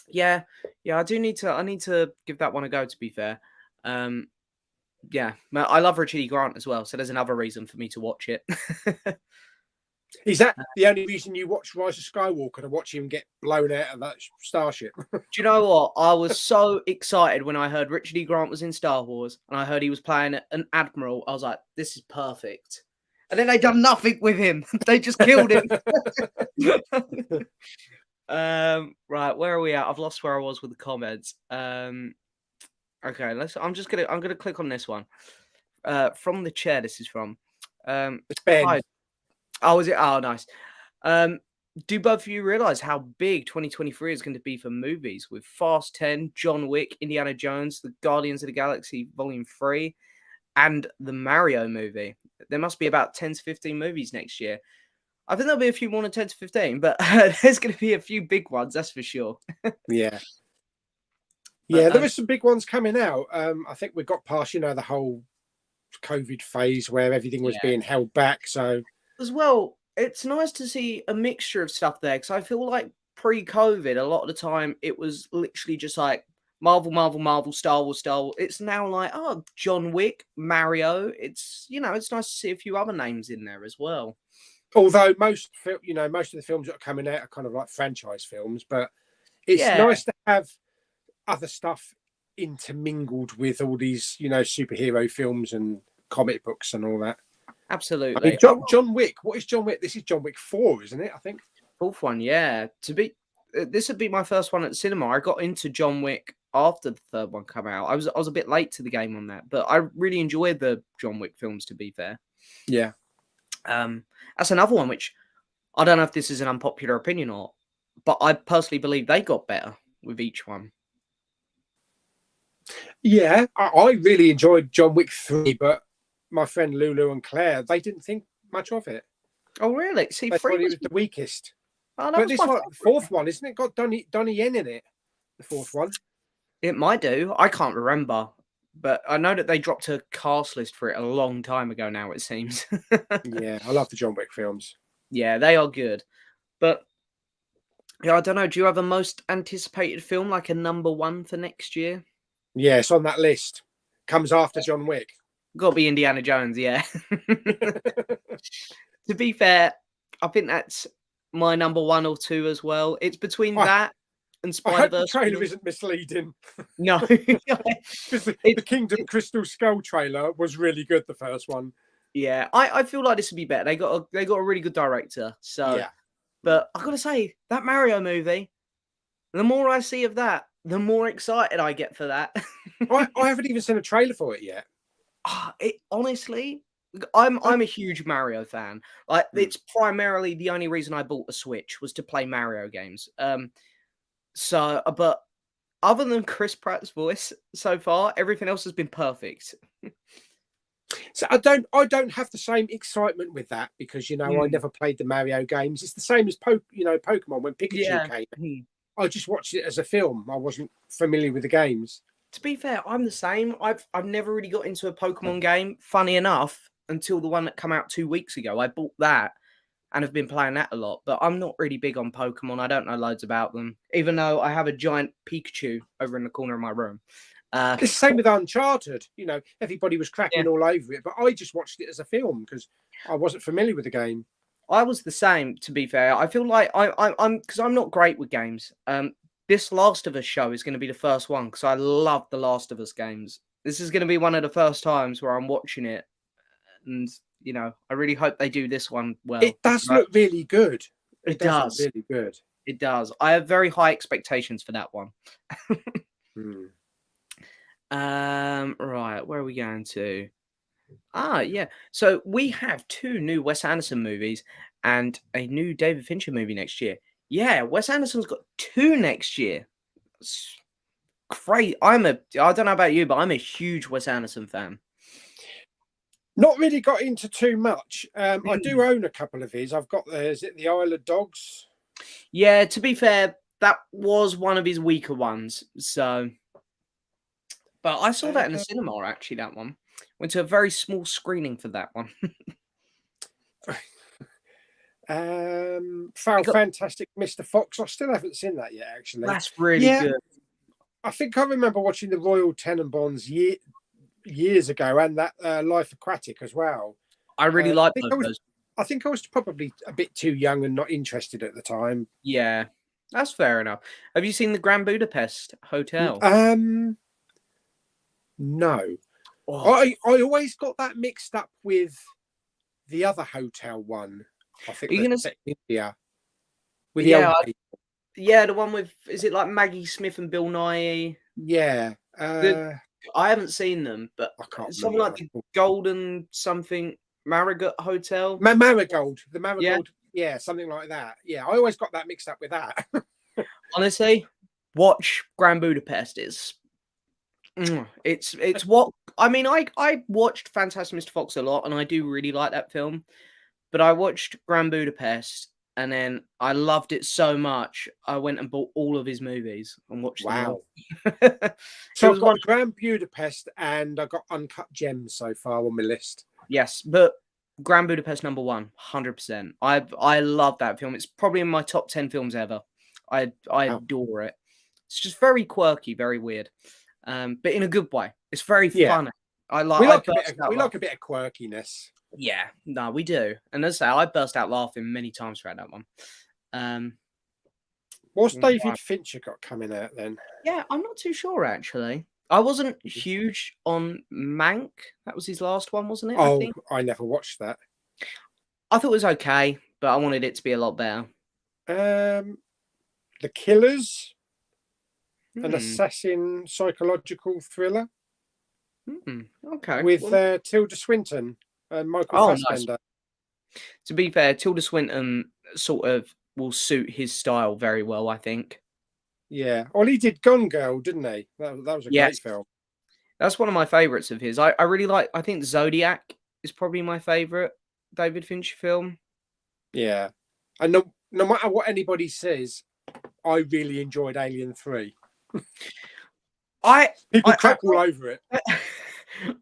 Yeah. I need to give that one a go, to be fair. Yeah, I love Richard E. Grant as well, so there's another reason for me to watch it. Is that the only reason you watch Rise of Skywalker, to watch him get blown out of that starship? Do you know what? I was so excited when I heard Richard E. Grant was in Star Wars and I heard he was playing an admiral. I was like, this is perfect. And then they done nothing with him. They just killed him. Right, where are we at? I've lost where I was with the comments. Okay, I'm gonna click on this one. From the chair, this is from. It's Ben. Hi. Oh, is it? Oh, nice. Do both of you realize how big 2023 is going to be for movies with Fast 10, John Wick, Indiana Jones, The Guardians of the Galaxy Volume 3, and the Mario movie? There must be about 10 to 15 movies next year. I think there'll be a few more than 10 to 15, but there's going to be a few big ones, that's for sure. Yeah. Yeah, there are some big ones coming out. I think we got past, the whole COVID phase where everything was being held back. So as well, it's nice to see a mixture of stuff there, because I feel like pre-COVID, a lot of the time it was literally just like Marvel, Star Wars. It's now like, oh, John Wick, Mario. It's, it's nice to see a few other names in there as well. Although most of the films that are coming out are kind of like franchise films, but it's nice to have other stuff intermingled with all these, superhero films and comic books and all that. Absolutely. I mean, John Wick. What is John Wick? This is John Wick 4, isn't it? I think. Fourth one, yeah. This would be my first one at the cinema. I got into John Wick after the third one came out. I was a bit late to the game on that, but I really enjoyed the John Wick films, to be fair. Yeah. That's another one which I don't know if this is an unpopular opinion or, but I personally believe they got better with each one. Yeah, I really enjoyed John Wick 3, but my friend Lulu and Claire, they didn't think much of it. Oh, really? See, they thought it was the weakest. Oh, but this one, the fourth one, isn't it? Got Donnie Yen in it. The fourth one. It might do. I can't remember, but I know that they dropped a cast list for it a long time ago. Now it seems. Yeah, I love the John Wick films. Yeah, they are good, but yeah, I don't know. Do you have a most anticipated film, like a number one for next year? Yeah, it's on that list. Comes after John Wick. Got to be Indiana Jones, yeah. To be fair, I think that's my number one or two as well. It's between that and Spider-Verse. The trailer isn't misleading. No. The Kingdom Crystal Skull trailer was really good, the first one. Yeah, I feel like this would be better. They got a really good director. So, yeah. But I got to say, that Mario movie, the more I see of that, the more excited I get for that. I haven't even seen a trailer for it yet. Honestly, I'm a huge Mario fan. Like, it's primarily the only reason I bought a Switch was to play Mario games. But other than Chris Pratt's voice so far, everything else has been perfect. So I don't have the same excitement with that because I never played the Mario games. It's the same as Pokemon when Pikachu came. I just watched it as a film. I wasn't familiar with the games. To be fair, I'm the same. I've never really got into a Pokemon game, funny enough, until the one that came out 2 weeks ago. I bought that and have been playing that a lot, but I'm not really big on Pokemon. I don't know loads about them, even though I have a giant Pikachu over in the corner of my room. It's the same with Uncharted. Everybody was cracking all over it, but I just watched it as a film because I wasn't familiar with the game. I was the same, to be fair. I feel like I'm because I'm not great with games. This Last of Us show is going to be the first one because I love the Last of Us games. This is going to be one of the first times where I'm watching it, and I really hope they do this one well. It does look really good. It does look really good. It does. I have very high expectations for that one. Right, where are we going to? Yeah. So we have 2 new Wes Anderson movies and a new David Fincher movie next year. Yeah, Wes Anderson's got 2 next year. It's great. I don't know about you, but I'm a huge Wes Anderson fan. Not really got into too much. I do own a couple of his. I've got is it the Isle of Dogs? Yeah, to be fair, that was one of his weaker ones. So, but I saw that in the cinema, actually, that one. Went to a very small screening for that one. Fantastic Mr. Fox. I still haven't seen that yet, actually. That's really good. I think I remember watching the Royal Tenenbaums years ago and that Life Aquatic as well. I really like those. I think I was probably a bit too young and not interested at the time. Yeah, that's fair enough. Have you seen the Grand Budapest Hotel? No. Oh, I always got that mixed up with the other hotel one. I think are you that's gonna? set in India with the Yeah, old people. yeah, the one with is it like Maggie Smith and Bill Nye? Yeah. The I haven't seen them, but I can't something remember like what the it's Golden something Marigot Hotel. called. Marigold. The Yeah, Marigold. Yeah, something like that. Yeah, I always got that mixed up with that. honestly, watch Grand Budapest. It's what I mean. I watched Fantastic Mr. Fox a lot, and I do really like that film. But I watched Grand Budapest, and then I loved it so much. I went and bought all of his movies and watched them all. Wow. It So I've was got one. Grand Budapest and I've got Uncut Gems so far on my list. Yes, but Grand Budapest number one, 100%. I love that film. It's probably in my top 10 films ever. I Wow. adore it. It's just very quirky, very weird, but in a good way. It's very Yeah. funny. I like. We I like burst out a bit of quirkiness. Yeah, no, we do. And as I say, I burst out laughing many times throughout that one. What's Wow. David Fincher got coming out then? Yeah, I'm not too sure actually. I wasn't huge on Mank. That was his last one, wasn't it? I Oh, think. I never watched that. I thought it was okay, but I wanted it to be a lot better. The Killers, an assassin psychological thriller Okay. with Tilda Swinton and Michael Fassbender. Nice. To be fair, Tilda Swinton sort of will suit his style very well, I think. Yeah. Well, he did Gone Girl, didn't he? That was a great film. That's one of my favourites of his. I really like. I think Zodiac is probably my favourite David Fincher film. Yeah. And no matter what anybody says, I really enjoyed Alien 3. People crap all over it.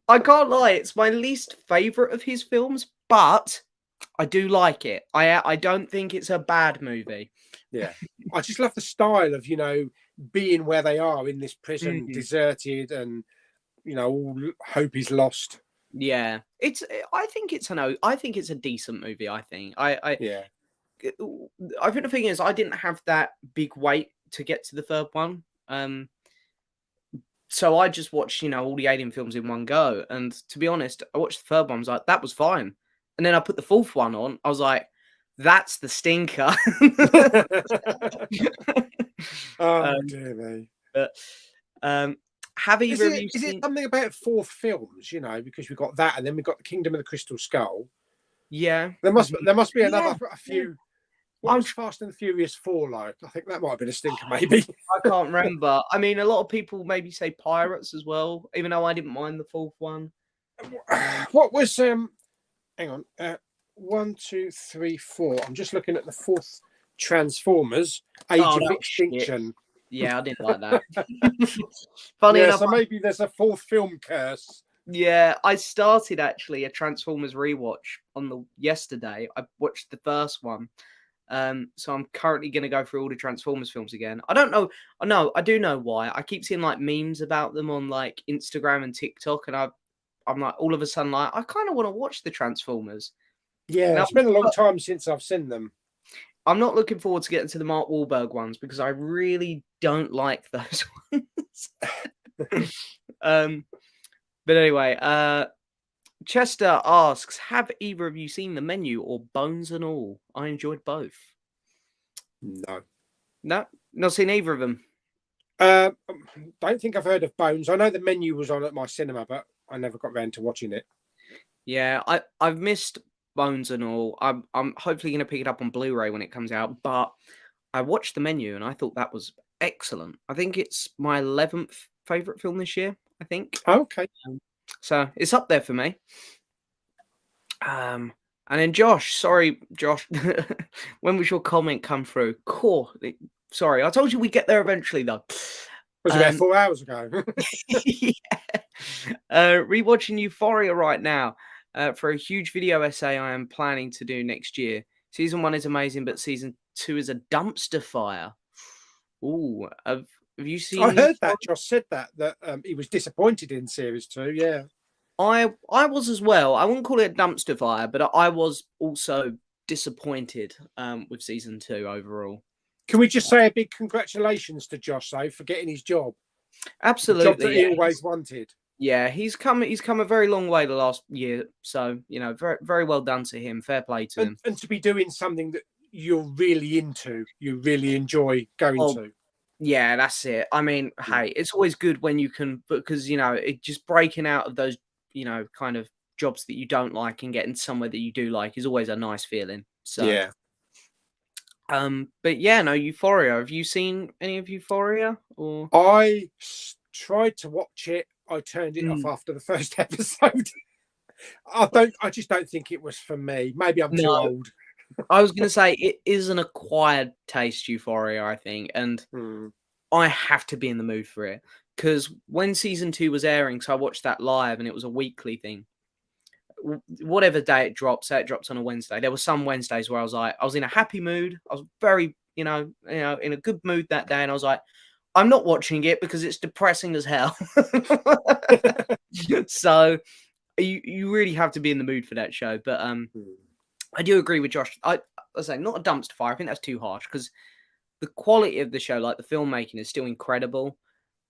I can't lie, it's my least favourite of his films, but I do like it. I don't think it's a bad movie. Yeah. I just love the style of, being where they are in this prison, deserted, and all hope is lost. Yeah. I think it's a decent movie, I think. Yeah. I think the thing is I didn't have that big wait to get to the third one. So I just watched, all the Alien films in one go. And to be honest, I watched the third one, I was like, that was fine. And then I put the fourth one on. I was like, that's the stinker. Dear me. But have either of you is it something about fourth films, because we've got that and then we've got the Kingdom of the Crystal Skull. Yeah. There must be a few. What was Fast and the Furious 4 like? I think that might have been a stinker, maybe. I can't remember. I mean, a lot of people maybe say Pirates as well, even though I didn't mind the fourth one. What was hang on, 1, 2, 3, 4. I'm just looking at the fourth Transformers, Age of Extinction. Yeah, I didn't like that. Funny enough, so maybe there's a fourth film curse. Yeah, I started actually a Transformers rewatch yesterday. I watched the first one. So I'm currently going to go through all the Transformers films again. I don't know. I do know why. I keep seeing like memes about them on like Instagram and TikTok, and I'm like all of a sudden like I kind of want to watch the Transformers. Yeah, now, it's been a long time since I've seen them. I'm not looking forward to getting to the Mark Wahlberg ones because I really don't like those ones. But anyway, Chester asks, have either of you seen The Menu or Bones and All? I enjoyed both. No, not seen either of them. Don't think I've heard of Bones. I know The Menu was on at my cinema, but I never got round to watching it. Yeah, I've missed Bones and All. I'm hopefully going to pick it up on Blu-ray when it comes out, but I watched The Menu and I thought that was excellent. I think it's my 11th favourite film this year, I think. Okay. So it's up there for me. And then Josh, sorry, Josh, when was your comment come through? Cool. Sorry, I told you we'd get there eventually, though. Was about 4 hours ago. Yeah. Rewatching Euphoria right now for a huge video essay I am planning to do next year. Season 1 is amazing, but season 2 is a dumpster fire. Ooh, have you seen? I heard that Josh said that he was disappointed in series 2. Yeah. I was as well. I wouldn't call it a dumpster fire, but I was also disappointed with season 2 overall. Can we just say a big congratulations to Josh though for getting his job? Absolutely, the job that he always wanted. Yeah, he's come a very long way the last year. So, very, very well done to him. Fair play to him. And to be doing something that you're really into, you really enjoy going to. Yeah, that's it. I mean, hey, it's always good when you can, because, it just breaking out of those, kind of jobs that you don't like and getting somewhere that you do like is always a nice feeling. So, yeah. But yeah, no, Euphoria. Have you seen any of Euphoria? Or I tried to watch it. I turned it off after the first episode. I just don't think it was for me. Maybe I'm too old. I was going to say it is an acquired taste, Euphoria, I think, and I have to be in the mood for it because when season 2 was airing, so I watched that live, and it was a weekly thing. Whatever day it drops, say it drops on a Wednesday. There were some Wednesdays where I was in a happy mood. I was very, in a good mood that day, and I was like, I'm not watching it because it's depressing as hell. So you really have to be in the mood for that show. But I do agree with Josh. I say not a dumpster fire. I think that's too harsh because the quality of the show, like the filmmaking, is still incredible.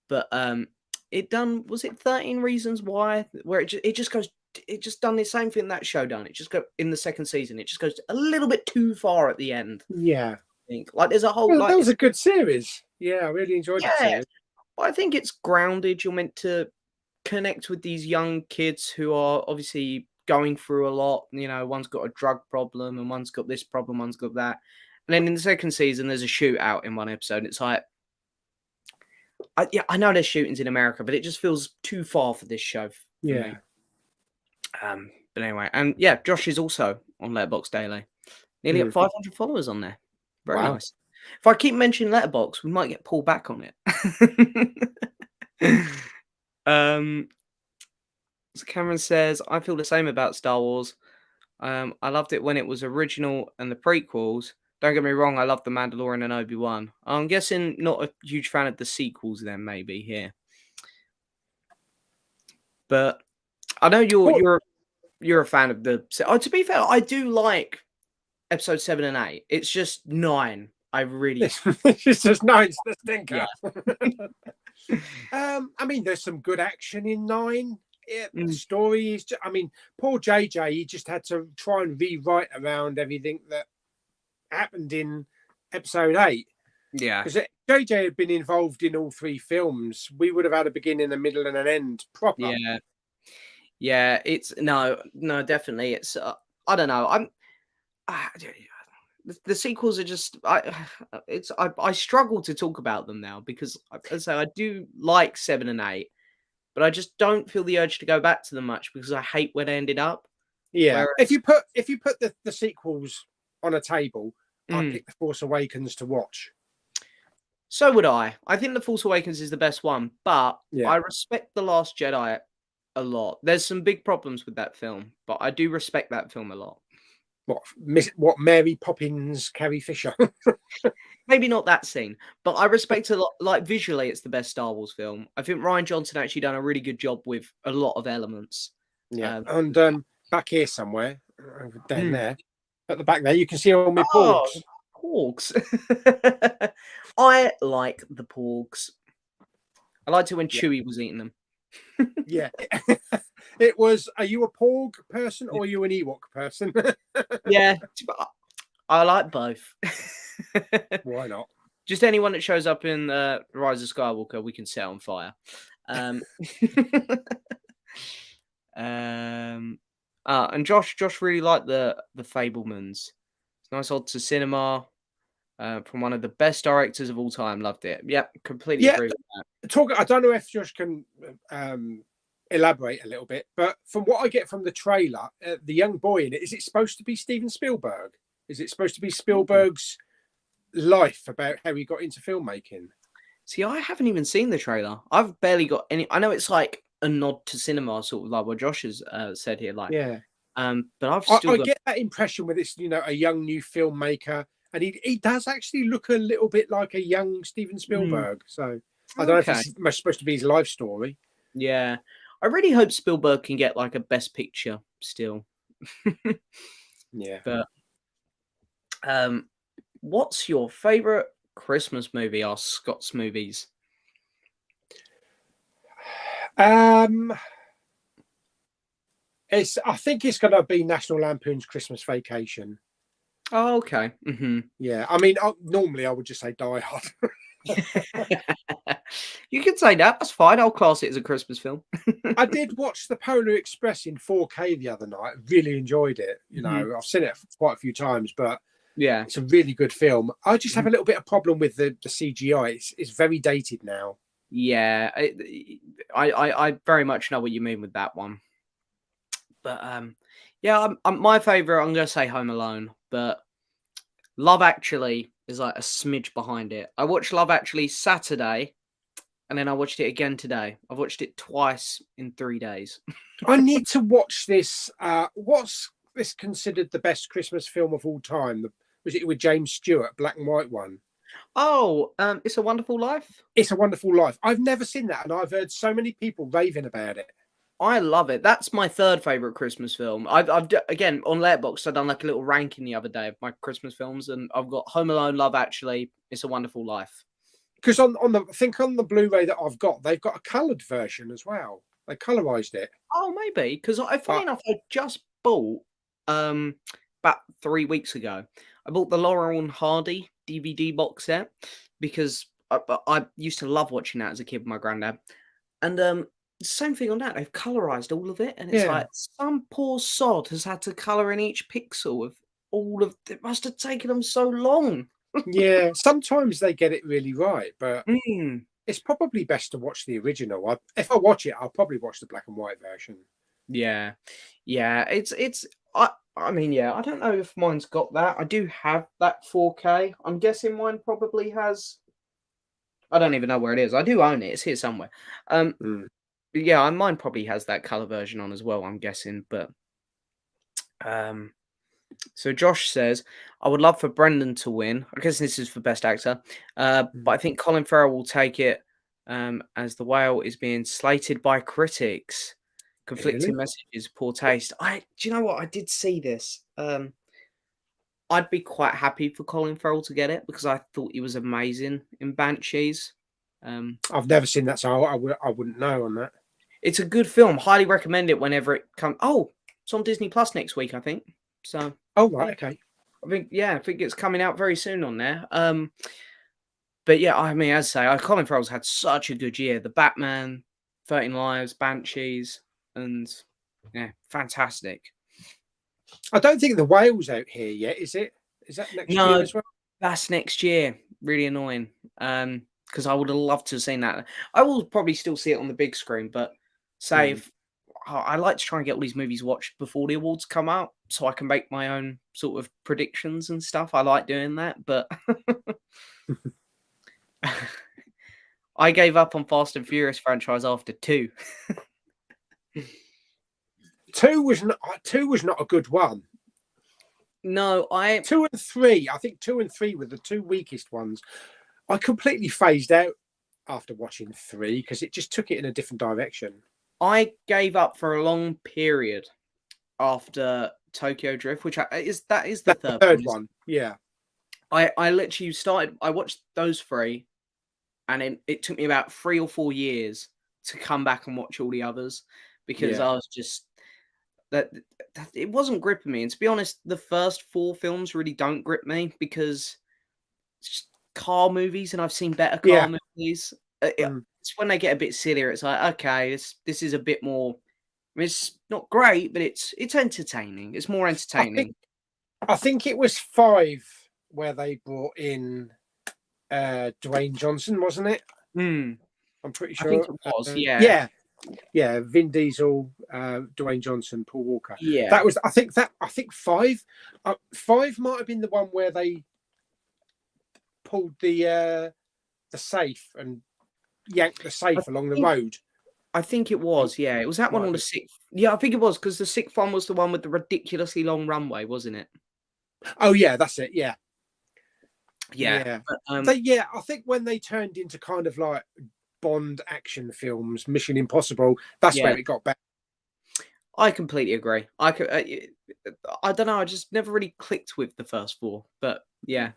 But was it 13 Reasons Why? Where it just done the same thing that show done. It just go in the second season. It just goes a little bit too far at the end. Yeah, I think like there's a whole. Well, that was a good series. Yeah, I really enjoyed that series. I think it's grounded. You're meant to connect with these young kids who are obviously going through a lot. One's got a drug problem and one's got this problem, one's got that. And then in the second season, there's a shootout in one episode. It's like, I know there's shootings in America, but it just feels too far for this show. Yeah. Me. But anyway, and yeah, Josh is also on Letterboxd Daily. Nearly at 500 followers on there. Very nice. If I keep mentioning Letterboxd, we might get pulled back on it. So Cameron says, I feel the same about Star Wars. I loved it when it was original and the prequels. Don't get me wrong, I love The Mandalorian and Obi-Wan. I'm guessing not a huge fan of the sequels then, maybe, here. But I know you're a fan of the... Oh, to be fair, I do like episode 7 and 8. It's just 9. I really... It's just 9's the stinker. Yeah. I mean, there's some good action in 9. The story is... poor JJ, he just had to try and rewrite around everything that happened in episode 8. Yeah. Because JJ had been involved in all 3 films. We would have had a beginning, a middle, and an end proper. Yeah. Yeah, it's... No, definitely. It's... I don't know. The sequels are just... I struggle to talk about them now because, as I say, I do like 7 and 8. But I just don't feel the urge to go back to them much because I hate where they ended up. Yeah. If you put the sequels on a table, I'd pick The Force Awakens to watch. So would I. I think The Force Awakens is the best one, but I respect The Last Jedi a lot. There's some big problems with that film, but I do respect that film a lot. What Mary Poppins, Carrie Fisher? Maybe not that scene, but I respect a lot. Like visually, it's the best Star Wars film. I think Rian Johnson actually done a really good job with a lot of elements. Yeah, and back here somewhere, down there, at the back there, you can see all my porgs. Porgs. I like the porgs. I liked it when Chewie was eating them. Yeah. It was, are you a porg person or are you an Ewok person? Yeah, I like both. Why not? Just anyone that shows up in Rise of Skywalker, we can set on fire. And Josh really liked the Fablemans. It's nice ode to cinema from one of the best directors of all time. Loved it. Yep, completely agree with that. I don't know if Josh can elaborate a little bit, but from what I get from the trailer, the young boy in it, is it supposed to be Steven Spielberg? Is it supposed to be Spielberg's life about how he got into filmmaking? See, I haven't even seen the trailer. I've barely got any. I know it's like a nod to cinema, sort of like what Josh has said here. Like, yeah. But I get that impression with this, a young new filmmaker, and he does actually look a little bit like a young Steven Spielberg. So I don't know if it's supposed to be his life story. Yeah, I really hope Spielberg can get like a Best Picture still. Yeah. But what's your favorite Christmas movie? Or Scott's movies? I think it's going to be National Lampoon's Christmas Vacation. Oh, okay. Yeah, I mean, normally I would just say Die Hard. You can say that. That's fine. I'll class it as a Christmas film. I did watch the Polar Express in 4K the other night. Really enjoyed it. You know, I've seen it quite a few times, but yeah, it's a really good film. I just have a little bit of problem with the CGI. It's very dated now. Yeah, I very much know what you mean with that one. But yeah, my favorite. I'm gonna say Home Alone, but Love Actually is like a smidge behind it. I watched Love Actually Saturday, and then I watched it again today. I've watched it twice in 3 days. I need to watch this. What's this considered the best Christmas film of all time? Was it with James Stewart, black and white one? Oh, It's a Wonderful Life. It's a Wonderful Life. I've never seen that, and I've heard so many people raving about it. I love it. That's my third favorite Christmas film. I've again on Letterboxd. I've done like a little ranking the other day of my Christmas films, and I've got Home Alone, Love Actually, It's a Wonderful Life. Because on the Blu-ray that I've got, they've got a coloured version as well. They colorized it. Oh, maybe because funny enough, I just bought about 3 weeks ago. I bought the Laurel and Hardy DVD box set because I used to love watching that as a kid with my granddad, and same thing on that. They've colorized all of it, and it's like some poor sod has had to color in each pixel of all of. It must have taken them so long. Yeah, sometimes they get it really right, but it's probably best to watch the original. If I watch it, I'll probably watch the black and white version. Yeah. It's. I mean, yeah. I don't know if mine's got that. I do have that 4K. I'm guessing mine probably has. I don't even know where it is. I do own it. It's here somewhere. Yeah, mine probably has that color version on as well, I'm guessing. But so Josh says, I would love for Brendan to win. I guess this is for best actor. But I think Colin Farrell will take it as The Whale is being slated by critics. Conflicting messages, poor taste. Do you know what? I did see this. I'd be quite happy for Colin Farrell to get it because I thought he was amazing in Banshees. I've never seen that, so I wouldn't know on that. It's a good film. Highly recommend it whenever it comes. Oh, it's on Disney Plus next week, I think. So. Oh right, okay. I think it's coming out very soon on there. But yeah, I mean, as I say, Colin Farrell's had such a good year. The Batman, 13 Lives, Banshees, and yeah, fantastic. I don't think The Whale's out here yet, is it? Is that next year as well? That's next year. Really annoying. Because I would have loved to have seen that. I will probably still see it on the big screen, but if I like to try and get all these movies watched before the awards come out, so I can make my own sort of predictions and stuff. I like doing that, but I gave up on Fast and Furious franchise after 2. 2 was not a good one. No, 2 and 3. I think 2 and 3 were the two weakest ones. I completely phased out after watching 3 because it just took it in a different direction. I gave up for a long period after Tokyo Drift, which is the third one. Yeah. I literally started. I watched those 3, and it took me about 3 or 4 years to come back and watch all the others because I was just that it wasn't gripping me. And to be honest, the first 4 films really don't grip me because it's just car movies, and I've seen better car movies. It's when they get a bit sillier. It's like, okay, this is a bit more. I mean, it's not great, but it's entertaining. It's more entertaining. I think it was 5 where they brought in Dwayne Johnson, wasn't it? I'm pretty sure. I think it was. Yeah. Vin Diesel, Dwayne Johnson, Paul Walker. Yeah, that was. I think 5. 5 might have been the one where they pulled the safe and yanked the safe along the road. I think it was. Yeah, it was that one on the 6th. Yeah, I think it was because the 6th one was the one with the ridiculously long runway, wasn't it? Oh yeah, that's it. Yeah. But, I think when they turned into kind of like Bond action films, Mission Impossible. That's where it got better. I completely agree. I don't know. I just never really clicked with the first 4, but yeah.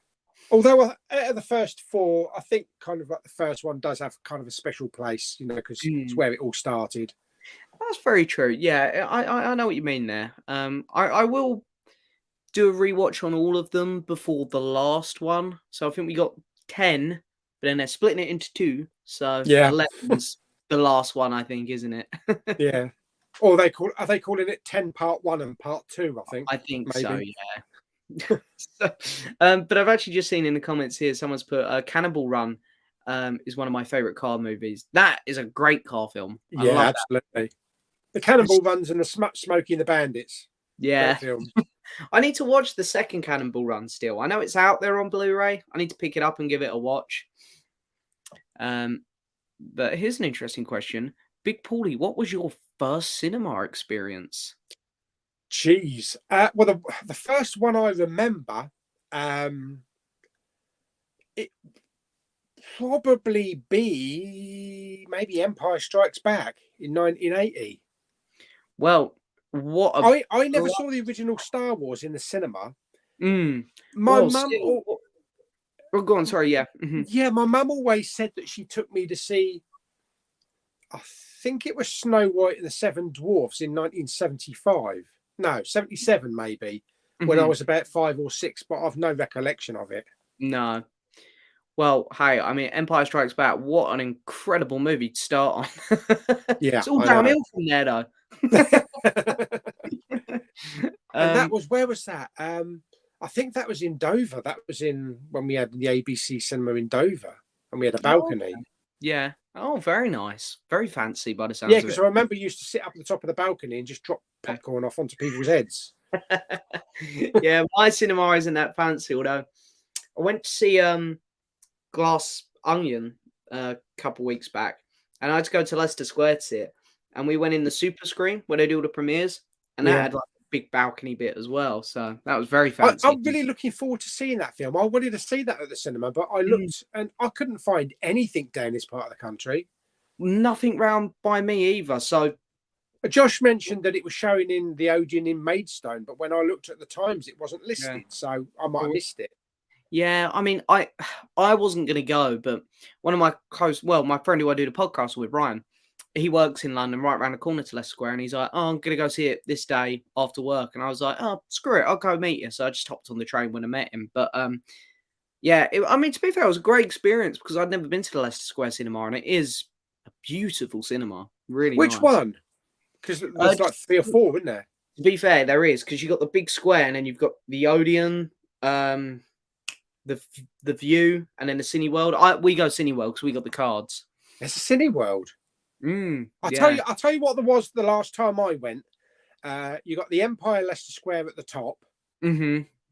Although out of the first 4, I think kind of like the first one does have kind of a special place, because it's where it all started. That's very true. Yeah, I know what you mean there. I will do a rewatch on all of them before the last one. So I think we got 10, but then they're splitting it into 2. So 11's the last one, I think, isn't it? Yeah. Or are they calling it 10 part 1 and part 2? I think maybe. So. Yeah. But I've actually just seen in the comments here, someone's put Cannibal Run is one of my favorite car movies. That is a great car film. Yeah, absolutely. The Cannibal Runs and the Smokey and the Bandits. Yeah. I need to watch the second Cannibal Run still. I know it's out there on Blu-ray. I need to pick it up and give it a watch. But here's an interesting question. Big Pauly, what was your first cinema experience? Jeez. Well, the first one I remember, it probably be maybe Empire Strikes Back in 1980. Well, I never saw the original Star Wars in the cinema. My mum. Oh, go on. Sorry. Yeah. Yeah, my mum always said that she took me to see. I think it was Snow White and the Seven Dwarfs in 1975. No, 77 maybe, when I was about 5 or 6, but I've no recollection of it. No. Well, hey, I mean, Empire Strikes Back, what an incredible movie to start on. Yeah. It's all downhill from there, though. And where was that? I think that was in Dover. That was when we had the ABC cinema in Dover, and we had a balcony. Oh, yeah. Oh, very nice. Very fancy by the sounds of it. Yeah, because I remember you used to sit up at the top of the balcony and just drop popcorn off onto people's heads. Yeah, my cinema isn't that fancy, although I went to see Glass Onion a couple weeks back, and I had to go to Leicester Square to see it. And we went in the super screen where they do all the premieres, and that had like a big balcony bit as well. So that was very fancy. I'm really looking forward to seeing that film. I wanted to see that at the cinema, but I looked and I couldn't find anything down this part of the country. Nothing round by me either. So Josh mentioned that it was showing in the Odeon in Maidstone, but when I looked at the times, it wasn't listed. So I might have missed it. Yeah, I mean, I wasn't going to go, but one of my my friend who I do the podcast with, Ryan, he works in London, right around the corner to Leicester Square, and he's like, "Oh, I'm going to go see it this day after work." And I was like, "Oh, screw it, I'll go meet you." So I just hopped on the train when I met him. But yeah, I mean, to be fair, it was a great experience because I'd never been to the Leicester Square cinema, and it is a beautiful cinema. Really Which nice. one? Because there's like 3 or 4, isn't there? To be fair, there is, because you've got the big square, and then you've got the Odeon, the View, and then the Cineworld. We go Cineworld because we got the cards. It's a Cineworld. I'll tell you what there was the last time I went. You got the Empire Leicester Square at the top,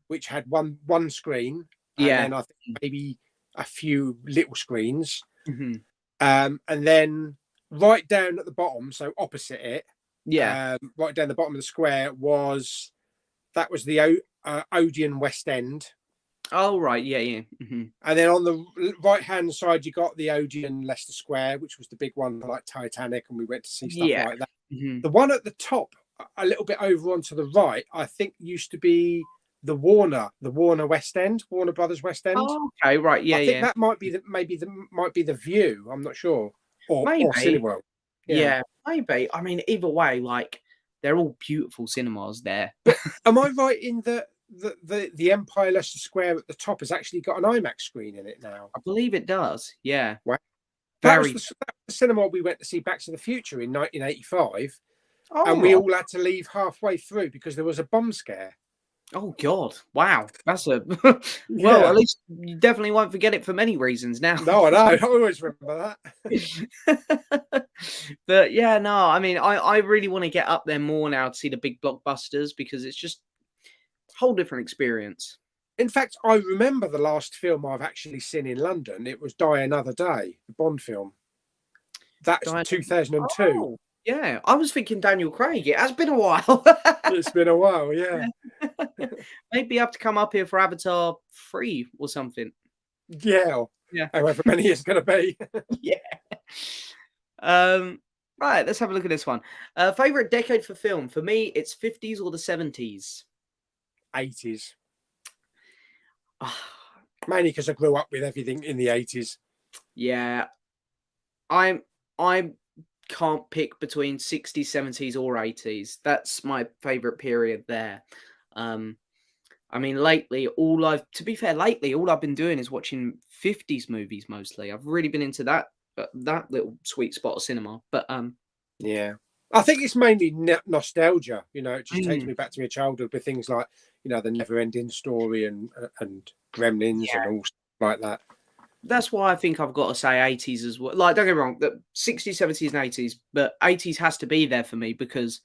which had one screen. And I think maybe a few little screens. And then right down at the bottom, so opposite it, right down the bottom of the square was the Odeon West End. Oh, right, yeah. And then on the right-hand side, you got the Odeon Leicester Square, which was the big one like Titanic, and we went to see stuff like that. The one at the top, a little bit over onto the right, I think used to be the Warner West End, Warner Brothers West End. Oh, okay, right, yeah, I think that might be the View. I'm not sure, or Cineworld. Yeah, maybe. I mean, either way, like they're all beautiful cinemas there. But am I right in that the Empire Leicester Square at the top has actually got an IMAX screen in it now? I believe it does. Yeah. Wow. That was the cinema we went to see Back to the Future in 1985, and we all had to leave halfway through because there was a bomb scare. Oh God! Wow, that's a well. At least you definitely won't forget it for many reasons now. No, I know. I always remember that. But yeah, no. I mean, I really want to get up there more now to see the big blockbusters because it's just a whole different experience. In fact, I remember the last film I've actually seen in London. It was Die Another Day, the Bond film. That's 2002. Oh, yeah, I was thinking Daniel Craig. It has been a while. It's been a while, yeah. Maybe you have to come up here for Avatar 3 or something. Yeah. However many it's going to be. Yeah. Right, let's have a look at this one. Favorite decade for film? For me, it's 50s or the 70s. 80s. Mainly because I grew up with everything in the 80s. Yeah, I can't pick between 60s, 70s, or 80s. That's my favorite period there. I mean, lately, all I've been doing is watching 50s movies mostly. I've really been into that little sweet spot of cinema. But yeah, I think it's mainly nostalgia. You know, it just takes me back to my childhood with things like, you know, the Never-Ending Story and Gremlins and all stuff like that. That's why I think I've got to say 80s as well. Like, don't get me wrong, the 60s, 70s, and 80s, but 80s has to be there for me because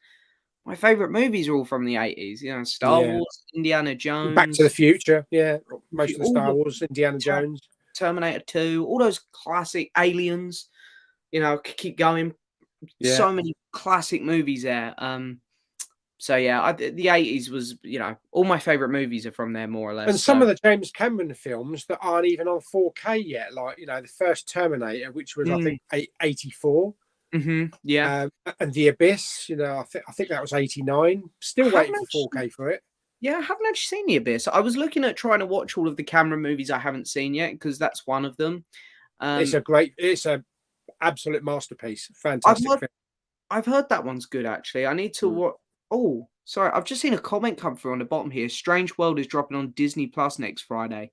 my favorite movies are all from the 80s. You know, Star Wars, Indiana Jones, Back to the Future. Yeah, most of the Star Wars, Indiana Jones, Terminator 2, all those classic Aliens. You know, keep going. Yeah. So many classic movies there. So yeah, the 80s was, you know, all my favorite movies are from there more or less. And some of the James Cameron films that aren't even on 4K yet, like, you know, the first Terminator, which was I think 84. Yeah. And The Abyss, you know, I think that was 89. Still waiting for 4K for it. Yeah, I haven't actually seen The Abyss. I was looking at trying to watch all of the Cameron movies I haven't seen yet because that's one of them. It's a absolute masterpiece. Fantastic film. I've heard that one's good actually. I need to watch. Oh, sorry, I've just seen a comment come through on the bottom here. Strange World is dropping on Disney Plus next Friday.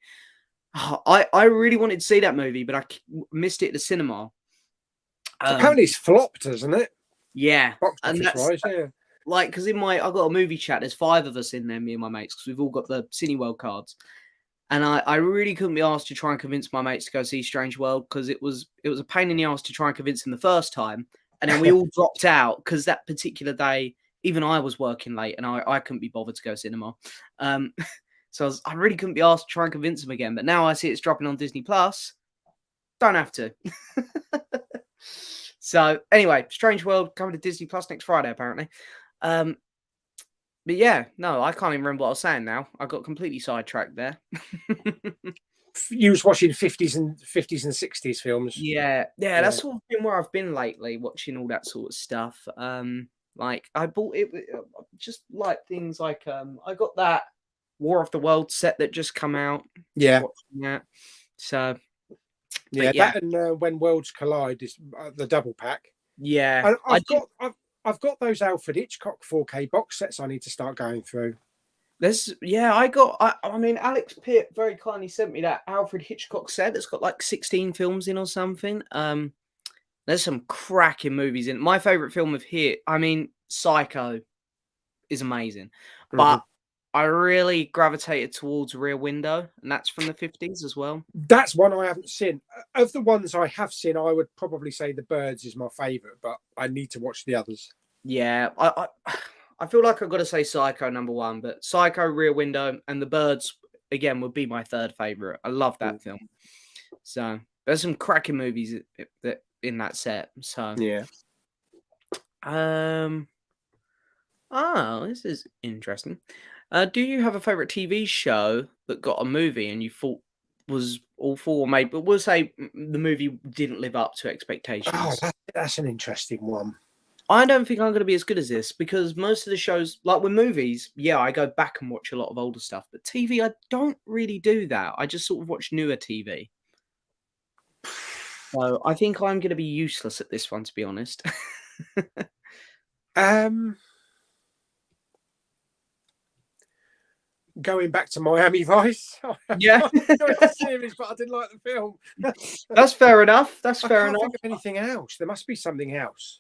I really wanted to see that movie, but I missed it at the cinema. Apparently it's flopped, hasn't it? Yeah. Box office wise, yeah. Like, because I've got a movie chat, there's 5 of us in there, me and my mates, because we've all got the Cineworld cards. And I really couldn't be asked to try and convince my mates to go see Strange World because it was a pain in the ass to try and convince them the first time. And then we all dropped out because that particular day, even I was working late and I couldn't be bothered to go cinema. So I really couldn't be asked to try and convince them again. But now I see it's dropping on Disney Plus. Don't have to. So anyway, Strange World coming to Disney Plus next Friday, apparently. But yeah, no, I can't even remember what I was saying now. I got completely sidetracked there. You was watching 50s and 60s films. Yeah, that's sort of been where I've been lately, watching all that sort of stuff. Like I bought it, just like things like I got that War of the Worlds set that just come out. Yeah, watching that. So yeah, that and When Worlds Collide is the double pack. Yeah, and I've got those Alfred Hitchcock 4K box sets I need to start going through. I mean, Alex Pitt very kindly sent me that Alfred Hitchcock set that's got like 16 films in or something. There's some cracking movies in. My favorite film of Psycho is amazing, but I really gravitated towards Rear Window, and that's from the 50s as well. That's one I haven't seen. Of the ones I have seen, I would probably say The Birds is my favorite, but I need to watch the others. Yeah, I feel like I've got to say Psycho number 1, but Psycho, Rear Window, and The Birds again would be my third favorite. I love that film. So there's some cracking movies that in that set. So yeah. Oh, this is interesting. Do you have a favorite TV show that got a movie and you thought was awful, or maybe, but we'll say the movie didn't live up to expectations? Oh, that's an interesting one. I don't think I'm going to be as good as this because most of the shows, like with movies, yeah, I go back and watch a lot of older stuff, but TV, I don't really do that. I just sort of watch newer TV. So I think I'm going to be useless at this one, to be honest. Going back to Miami Vice. Yeah. I enjoyed the series, but I didn't like the film. That's fair enough. That's fair enough. I can't think of anything else. There must be something else.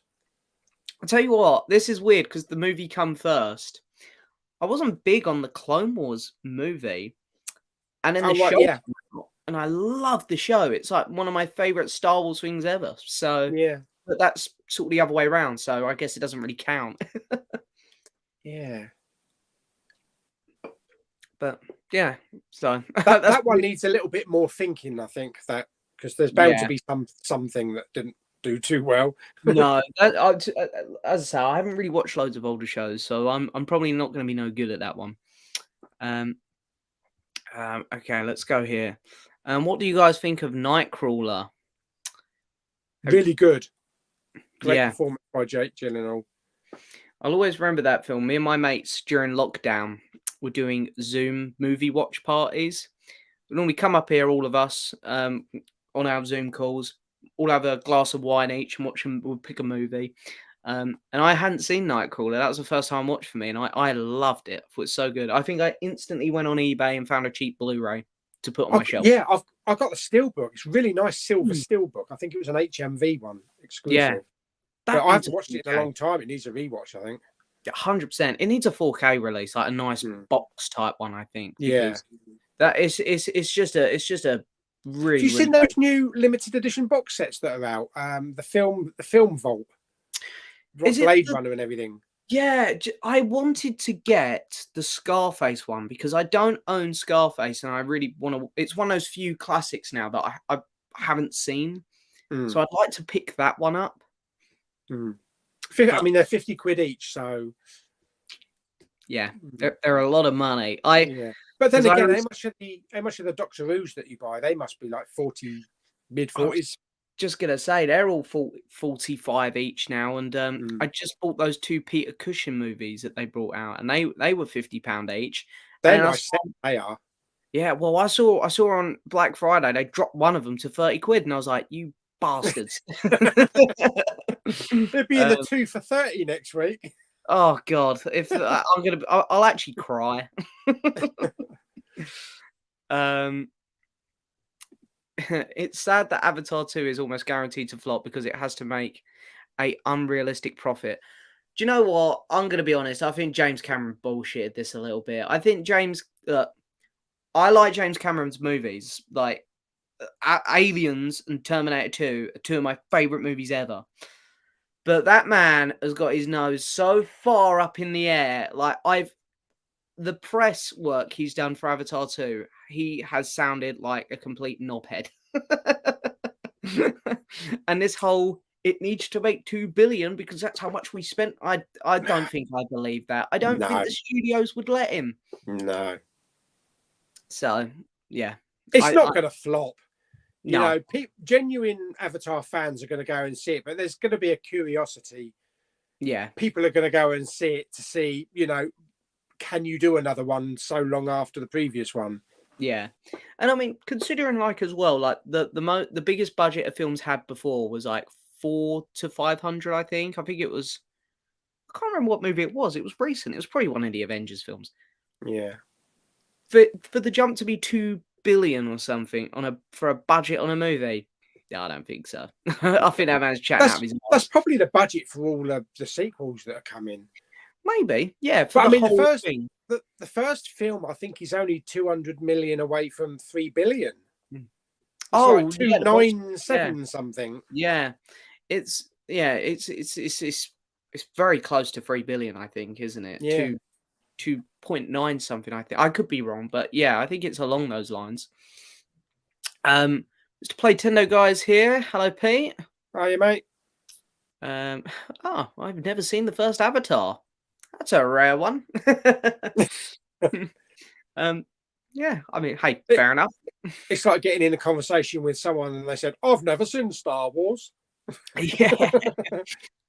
I'll tell you what, this is weird because the movie come first. I wasn't big on the Clone Wars movie. And then the show, and I love the show. It's like one of my favorite Star Wars things ever. So yeah, but that's sort of the other way around. So I guess it doesn't really count. Yeah. But yeah, so that one needs a little bit more thinking, I think, that because there's bound to be something that didn't do too well. No, as I say, I haven't really watched loads of older shows, so I'm probably not going to be no good at that one. Okay, let's go here. What do you guys think of Nightcrawler? Really good. Great Yeah. performance by Jake Gyllenhaal. I'll always remember that film. Me and my mates during lockdown were doing Zoom movie watch parties. We normally come up here, all of us, on our Zoom calls, all have a glass of wine each and watch and we'll pick a movie. And I hadn't seen Nightcrawler. That was the first time watch for me, and I loved it. I thought it was so good. I think I instantly went on eBay and found a cheap Blu-ray to put on my shelf. Yeah, I've got the Steelbook. It's really nice silver Steelbook. I think it was an HMV one exclusive. Yeah, but I haven't watched it in a long time. It needs a rewatch, I think. 100%. It needs a 4K release, like a nice box type one, I think. Yeah, that it's just a really. Have you seen those new limited edition box sets that are out? The film vault, Blade Runner, and everything. Yeah, I wanted to get the Scarface one because I don't own Scarface, and I really want to. It's one of those few classics now that I haven't seen, so I'd like to pick that one up. I mean, they're 50 quid each, so yeah, they're a lot of money. But then again, how much of the Doctor Who's that you buy? They must be like 40, mid-40s. Just gonna say they're all 45 each now, and I just bought those 2 Peter Cushing movies that they brought out, and they were £50 each. They're nice. They are. Yeah, well, I saw on Black Friday they dropped one of them to 30 quid, and I was like, you bastards! They'll be in the 2 for 30 next week. Oh God! If I'll actually cry. It's sad that Avatar 2 is almost guaranteed to flop because it has to make a unrealistic profit. Do you know what? I'm going to be honest. I think James Cameron bullshitted this a little bit. I think I like James Cameron's movies. Like Aliens and Terminator 2 are 2 of my favorite movies ever. But that man has got his nose so far up in the air. Like the press work he's done for Avatar 2, he has sounded like a complete knobhead. And this whole, it needs to make 2 billion because that's how much we spent. I don't think I believe that. I don't think the studios would let him. No. So, yeah. It's not going to flop. You know, genuine Avatar fans are going to go and see it, but there's going to be a curiosity. Yeah. People are going to go and see it to see, you know, can you do another one so long after the previous one? Yeah. And I mean, considering like as well, like the biggest budget a film's had before was like 400 to 500, I think. I think it was, I can't remember what movie it was. It was recent. It was probably one of the Avengers films. Yeah. For the jump to be 2 billion or something for a budget on a movie, yeah, I don't think so. I think that man's chatting out of his mouth. That's probably the budget for all of the sequels that are coming. Maybe, yeah. But I mean, the first film, I think, is only 200 million away from 3 billion. It's like 297 something. Yeah, it's very close to 3 billion, I think, isn't it? Yeah. 2.9 something, I think. I could be wrong, but yeah, I think it's along those lines. Mr. Playtendo guys here. Hello, Pete. Hiya, mate. I've never seen the first Avatar. That's a rare one. Yeah, I mean, hey, fair enough. It's like getting in a conversation with someone and they said, I've never seen Star Wars. Yeah.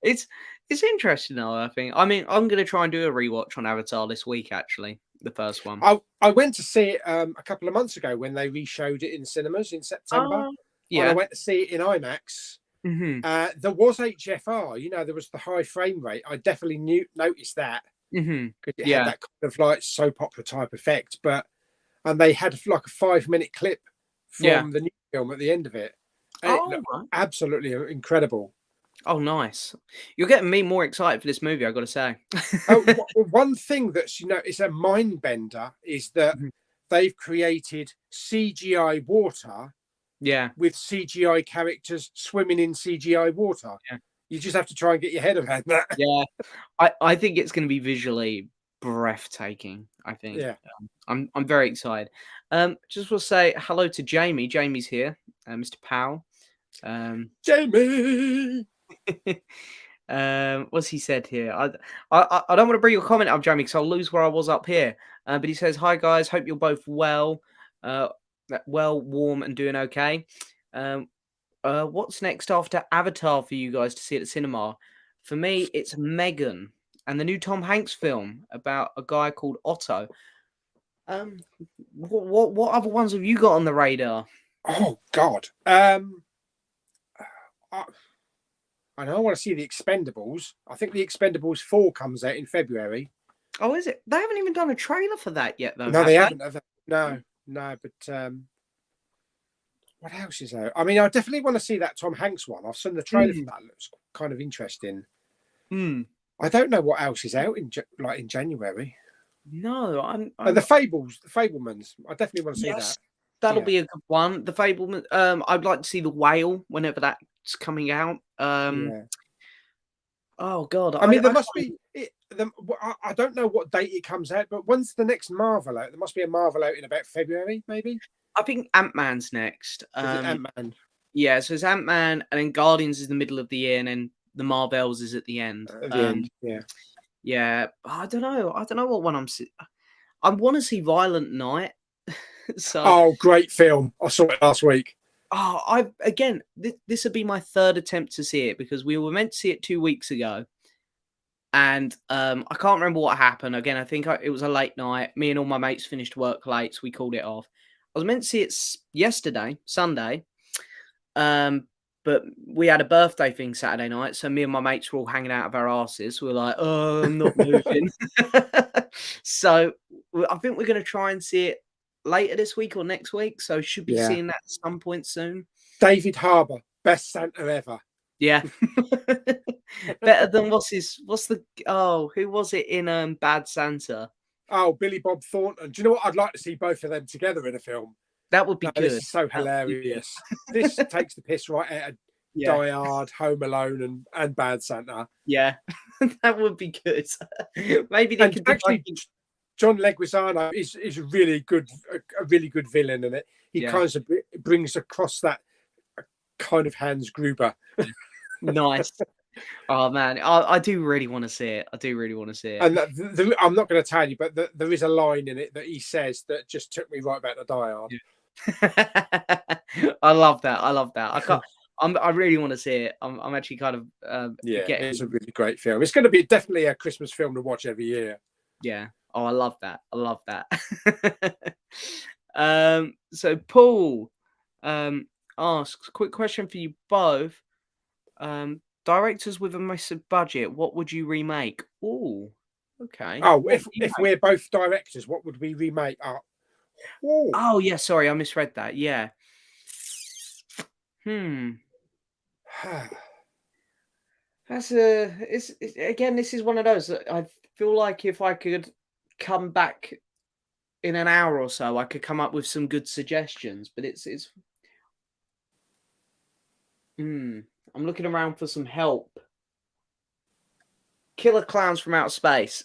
It's interesting though, I think. I mean, I'm going to try and do a rewatch on Avatar this week, actually, the first one. I went to see it a couple of months ago when they re-showed it in cinemas in September. Yeah. And I went to see it in IMAX. Mm-hmm. There was HFR, you know, there was the high frame rate. I definitely noticed that because it had that kind of like soap opera type effect. And they had like a 5-minute clip from the new film at the end of it. And it looked absolutely incredible. Oh, nice. You're getting me more excited for this movie, I've got to say. One thing that's, you know, it's a mind bender is that they've created CGI water with CGI characters swimming in CGI water. Yeah. You just have to try and get your head around that. Yeah. I think it's going to be visually breathtaking, I think. Yeah. I'm very excited. Just will say hello to Jamie. Jamie's here. Mr. Powell. Jamie. What's he said here? I don't want to bring your comment up, Jamie, because I'll lose where I was up here. But he says, "Hi guys, hope you're both well, warm, and doing okay." What's next after Avatar for you guys to see at the cinema? For me, it's Megan and the new Tom Hanks film about a guy called Otto. What other ones have you got on the radar? Oh God. I know I want to see the Expendables. I think the Expendables 4 comes out in February. Oh, is it? They haven't even done a trailer for that yet, though. No, they haven't. No. But what else is out? I mean, I definitely want to see that Tom Hanks one. I've seen the trailer for that. It looks kind of interesting. I don't know what else is out in January. No, I'm the Fablemans. I definitely want to see that. That'll be a good one. The Fableman. I'd like to see the Whale whenever that's coming out. Oh God! I mean, there must be. I don't know what date it comes out, but when's the next Marvel out? There must be a Marvel out in about February, maybe. I think Ant-Man's next. Ant-Man? Yeah, so it's Ant-Man, and then Guardians is the middle of the year, and then the Marvels is at the end. Yeah. I don't know. I don't know what one I want to see Violent Night. Great film! I saw it last week. This would be my third attempt to see it because we were meant to see it 2 weeks ago, and I can't remember what happened. Again, I think it was a late night. Me and all my mates finished work late, so we called it off. I was meant to see it yesterday, Sunday, but we had a birthday thing Saturday night, so me and my mates were all hanging out of our asses. We were like, "Oh, I'm not moving." So I think we're going to try and see it later this week or next week. So should be seeing that at some point soon. David Harbour, best Santa ever. Yeah, better than who was it in Bad Santa? Oh, Billy Bob Thornton. Do you know what? I'd like to see both of them together in a film. That would be good. This is so hilarious. This takes the piss right out of Die Hard, Home Alone, and Bad Santa. Yeah, that would be good. Maybe they could actually. John Leguizamo is a really good villain in it. He kind of brings across that kind of Hans Gruber. Nice. Oh man, I do really want to see it. And I'm not going to tell you, but there is a line in it that he says that just took me right back to Die Hard. I love that. I really want to see it. I'm actually kind of it's a really great film. It's going to be definitely a Christmas film to watch every year. Yeah. Oh, I love that. So Paul asks, quick question for you both. Directors with a massive budget, what would you remake? Oh, okay. Oh, if we're both directors, what would we remake? Oh yeah, sorry, I misread that. Yeah. That's again, this is one of those that I feel like if I could come back in an hour or so, I could come up with some good suggestions, but it's I'm looking around for some help. Killer Clowns from Outer Space.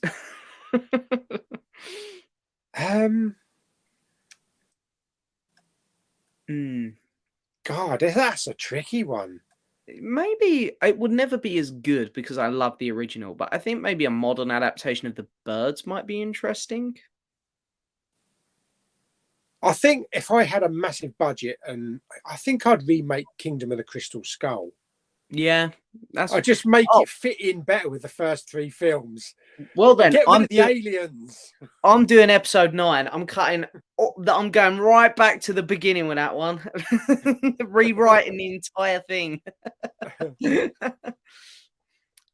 God, that's a tricky one. Maybe it would never be as good because I love the original, but I think maybe a modern adaptation of The Birds might be interesting. I think if I had a massive budget, and I think I'd remake Kingdom of the Crystal Skull. Yeah, I just make it fit in better with the first 3 films. Well, then get rid of the aliens. I'm doing episode 9. I'm going right back to the beginning with that one, rewriting the entire thing.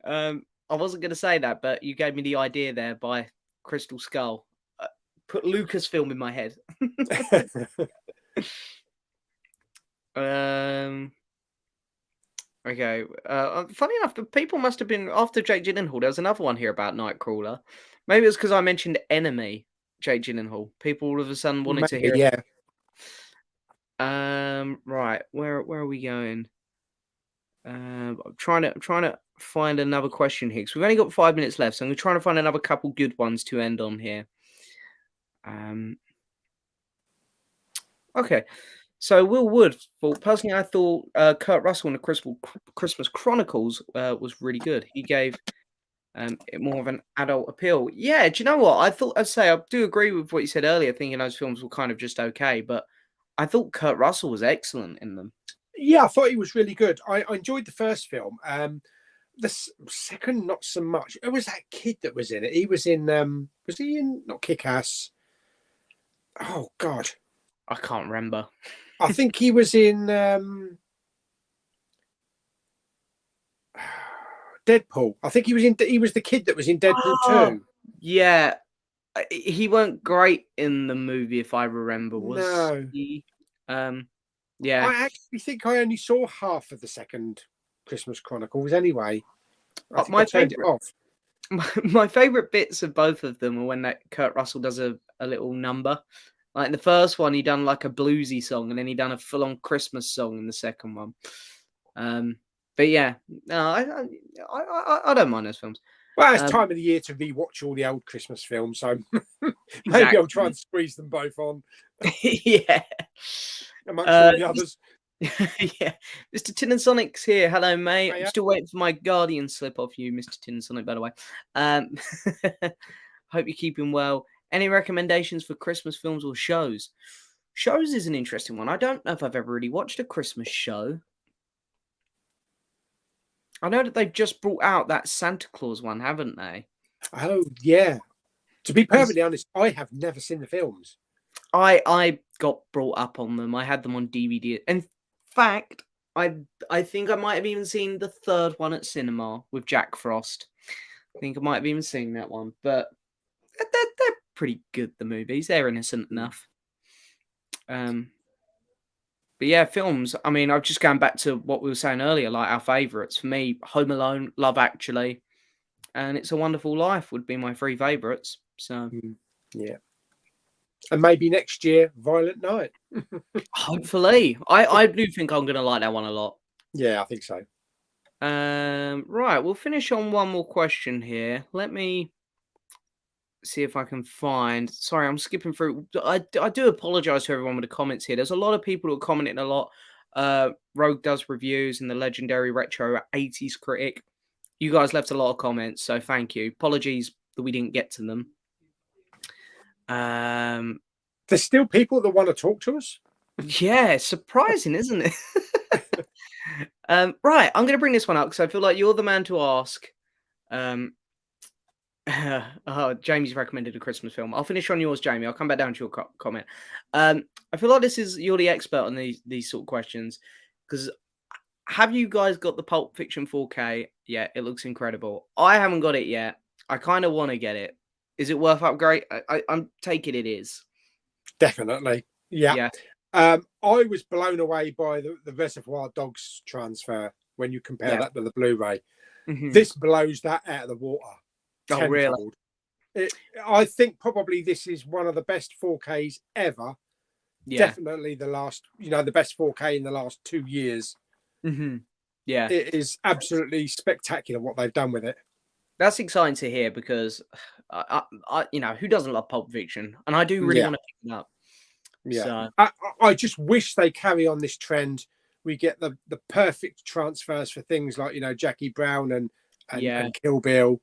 I wasn't going to say that, but you gave me the idea there by Crystal Skull. Put Lucasfilm in my head. Okay. Funny enough, the people must have been after Jake Gyllenhaal. There was another one here about Nightcrawler. Maybe it's because I mentioned Enemy, Jake Gyllenhaal. People all of a sudden wanted to hear. Yeah. Right. Where are we going? I'm trying to find another question here because we've only got 5 minutes left, so I'm trying to find another couple good ones to end on here. Okay. So Will Wood, personally, I thought Kurt Russell in the Christmas Chronicles was really good. He gave it more of an adult appeal. Yeah, do you know what? I do agree with what you said earlier, thinking those films were kind of just okay, but I thought Kurt Russell was excellent in them. Yeah, I thought he was really good. I enjoyed the first film. The second, not so much. It was that kid that was in it. He was in. Was he in? Not Kick-Ass. Oh God, I can't remember. I think he was in Deadpool. I think he was in. He was the kid that was in Deadpool 2. Yeah, he weren't great in the movie, if I remember. Was No. he? Yeah. I actually think I only saw half of the second Christmas Chronicles. Anyway, I think I turned it off. My favorite bits of both of them are when that Kurt Russell does a little number. Like in the first one, he done like a bluesy song, and then he done a full-on Christmas song in the second one. But yeah, no, I don't mind those films. Well, it's time of the year to rewatch all the old Christmas films, so maybe I'll try and squeeze them both on. Yeah, amongst all the others. Yeah, Mr. Tin and Sonic's here. Hello, mate. I'm still waiting for my Guardian slip off you, Mr. Tin and Sonic, by the way. Hope you're keeping well. Any recommendations for Christmas films or shows? Shows is an interesting one. I don't know if I've ever really watched a Christmas show. I know that they've just brought out that Santa Claus one, haven't they? Oh, yeah. To be perfectly honest, I have never seen the films. I got brought up on them. I had them on DVD. In fact, I think I might have even seen the third one at cinema with Jack Frost. I think I might have even seen that one. But they're pretty good, the movies. They're innocent enough. But yeah, films. I mean, I'm just going back to what we were saying earlier, like our favourites. For me, Home Alone, Love Actually, and It's a Wonderful Life would be my 3 favourites. So, yeah. And maybe next year, Violent Night. Hopefully. I do think I'm going to like that one a lot. Yeah, I think so. Right, we'll finish on one more question here. Let me see if I can find. Sorry, I'm skipping through. I do apologise to everyone with the comments here. There's a lot of people who are commenting a lot. Rogue does reviews and the legendary retro 80s critic. You guys left a lot of comments, so thank you. Apologies that we didn't get to them. There's still people that want to talk to us. Yeah, surprising, isn't it? Right, I'm going to bring this one up because I feel like you're the man to ask. Jamie's recommended a Christmas film. I'll finish on yours, Jamie. I'll come back down to your comment. I feel like you're the expert on these sort of questions because have you guys got the Pulp Fiction 4K? Yeah, it looks incredible. I haven't got it yet. I kind of want to get it. Is it worth upgrade? I'm taking it is. Definitely. Yeah. I was blown away by the Reservoir Dogs transfer when you compare that to the Blu-ray. Mm-hmm. This blows that out of the water. Oh, really? I think probably this is one of the best 4Ks ever. Yeah. Definitely the best 4K in the last 2 years. Mm-hmm. Yeah. It is absolutely spectacular what they've done with it. That's exciting to hear because, who doesn't love Pulp Fiction? And I do really want to pick it up. Yeah. So. I just wish they carry on this trend. We get the perfect transfers for things like, Jackie Brown and Kill Bill.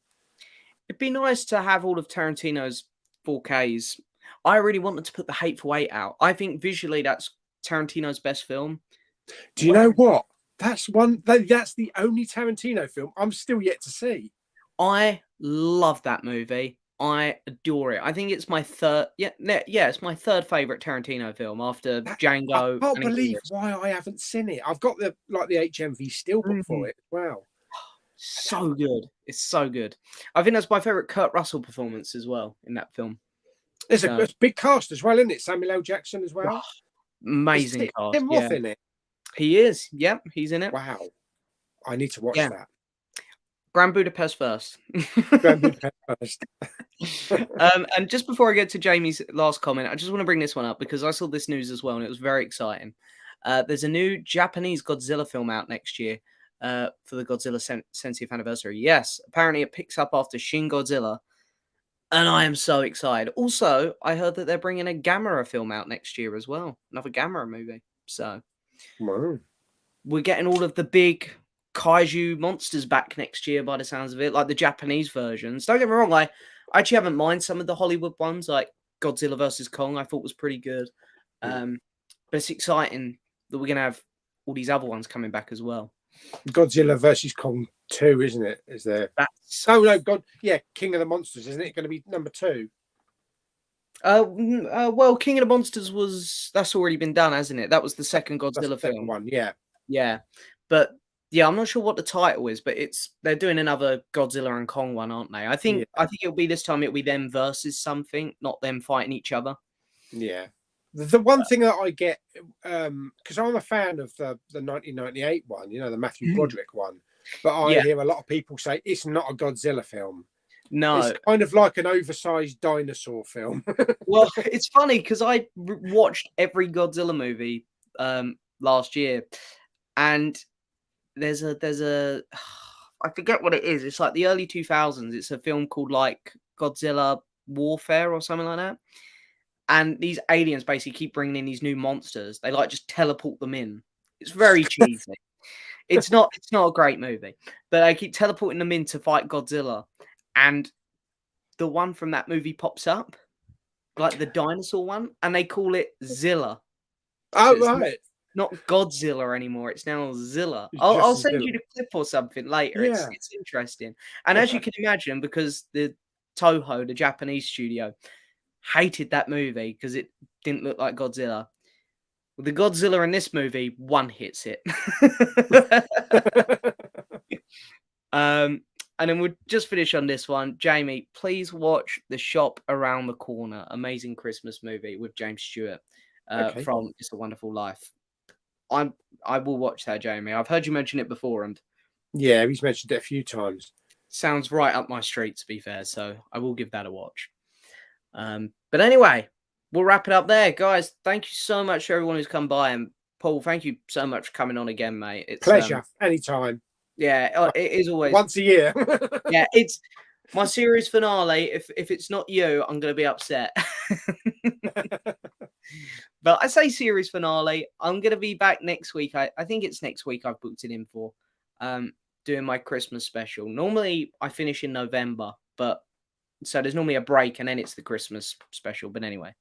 It'd be nice to have all of Tarantino's 4Ks. I really wanted to put The Hateful Eight out. I think visually that's Tarantino's best film. Do you know what? That's the only Tarantino film I'm still yet to see. I love that movie. I adore it. I think it's my third. It's my third favorite Tarantino film after Django. I can't believe why I haven't seen it. I've got the HMV steelbook for it. Wow, so good. It's so good. I think that's my favorite Kurt Russell performance as well in that film. It's a big cast as well, isn't it? Samuel L. Jackson as well. Amazing cast. Tim Roth in it. He is. Yep, he's in it. Wow, I need to watch that. Grand Budapest first. Grand Budapest first. And just before I get to Jamie's last comment, I just want to bring this one up because I saw this news as well and it was very exciting. There's a new Japanese Godzilla film out next year for the Godzilla 70th anniversary. Yes, apparently it picks up after Shin Godzilla. And I am so excited. Also, I heard that they're bringing a Gamera film out next year as well. Another Gamera movie. So we're getting all of the big kaiju monsters back next year by the sounds of it, like the Japanese versions. Don't get me wrong, I actually haven't minded some of the Hollywood ones, like Godzilla vs. Kong, I thought was pretty good. But it's exciting that we're going to have all these other ones coming back as well. Godzilla versus Kong 2, isn't it? Is there? That's no, King of the Monsters, isn't it going to be number 2? Well, King of the Monsters that's already been done, hasn't it? That was the second Godzilla film. One, yeah. Yeah, but yeah, I'm not sure what the title is, but they're doing another Godzilla and Kong one, aren't they? I think it'll be this time. It'll be them versus something, not them fighting each other. Yeah. The one thing that I get, because I'm a fan of the 1998 one, the Matthew Broderick one, but I hear a lot of people say it's not a Godzilla film. No, it's kind of like an oversized dinosaur film. Well, it's funny because I watched every Godzilla movie last year, and there's a I forget what it is. It's like the early 2000s. It's a film called like Godzilla Warfare or something like that. And these aliens basically keep bringing in these new monsters. They like just teleport them in. It's very cheesy. It's not a great movie, but they keep teleporting them in to fight Godzilla. And the one from that movie pops up, like the dinosaur one, and they call it Zilla. Oh, right. Not Godzilla anymore. It's now Zilla. I'll send you the clip or something later. Yeah. It's interesting. And as you can imagine, because the Toho, the Japanese studio, hated that movie because it didn't look like Godzilla. Well, the Godzilla in this movie one-hits it. And then we'll just finish on this one. Jamie, please watch The Shop Around the Corner. Amazing Christmas movie with James Stewart from It's a Wonderful Life. I will watch that, Jamie. I've heard you mention it before, and yeah, he's mentioned it a few times. Sounds right up my street, to be fair. So I will give that a watch. But anyway, we'll wrap it up there, guys. Thank you so much to everyone who's come by, and Paul, thank you so much for coming on again, mate. It's pleasure. Anytime. Yeah, it is always once a year. Yeah, it's my series finale. If it's not you, I'm going to be upset. But I say series finale. I'm going to be back next week. I think it's next week I've booked it in for. Doing my Christmas special. Normally I finish in November, but so there's normally a break and then it's the Christmas special. But anyway,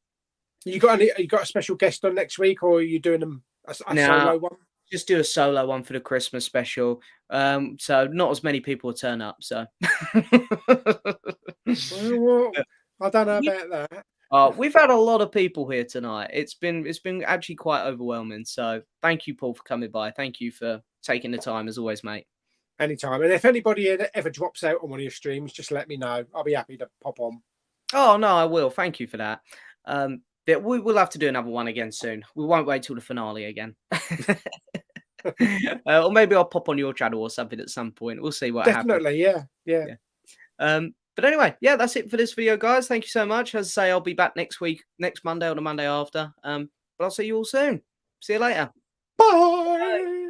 you got a special guest on next week, or are you doing a solo one? Just do a solo one for the Christmas special. So not as many people will turn up. So well, I don't know about that. We've had a lot of people here tonight. It's been actually quite overwhelming. So thank you, Paul, for coming by. Thank you for taking the time as always, mate. Anytime. And if anybody ever drops out on one of your streams, just let me know. I'll be happy to pop on. Oh, no, I will. Thank you for that. But we'll have to do another one again soon. We won't wait till the finale again. Or maybe I'll pop on your channel or something at some point. We'll see what happens. Definitely, yeah. But anyway, yeah, that's it for this video, guys. Thank you so much. As I say, I'll be back next week, next Monday or the Monday after. But I'll see you all soon. See you later. Bye.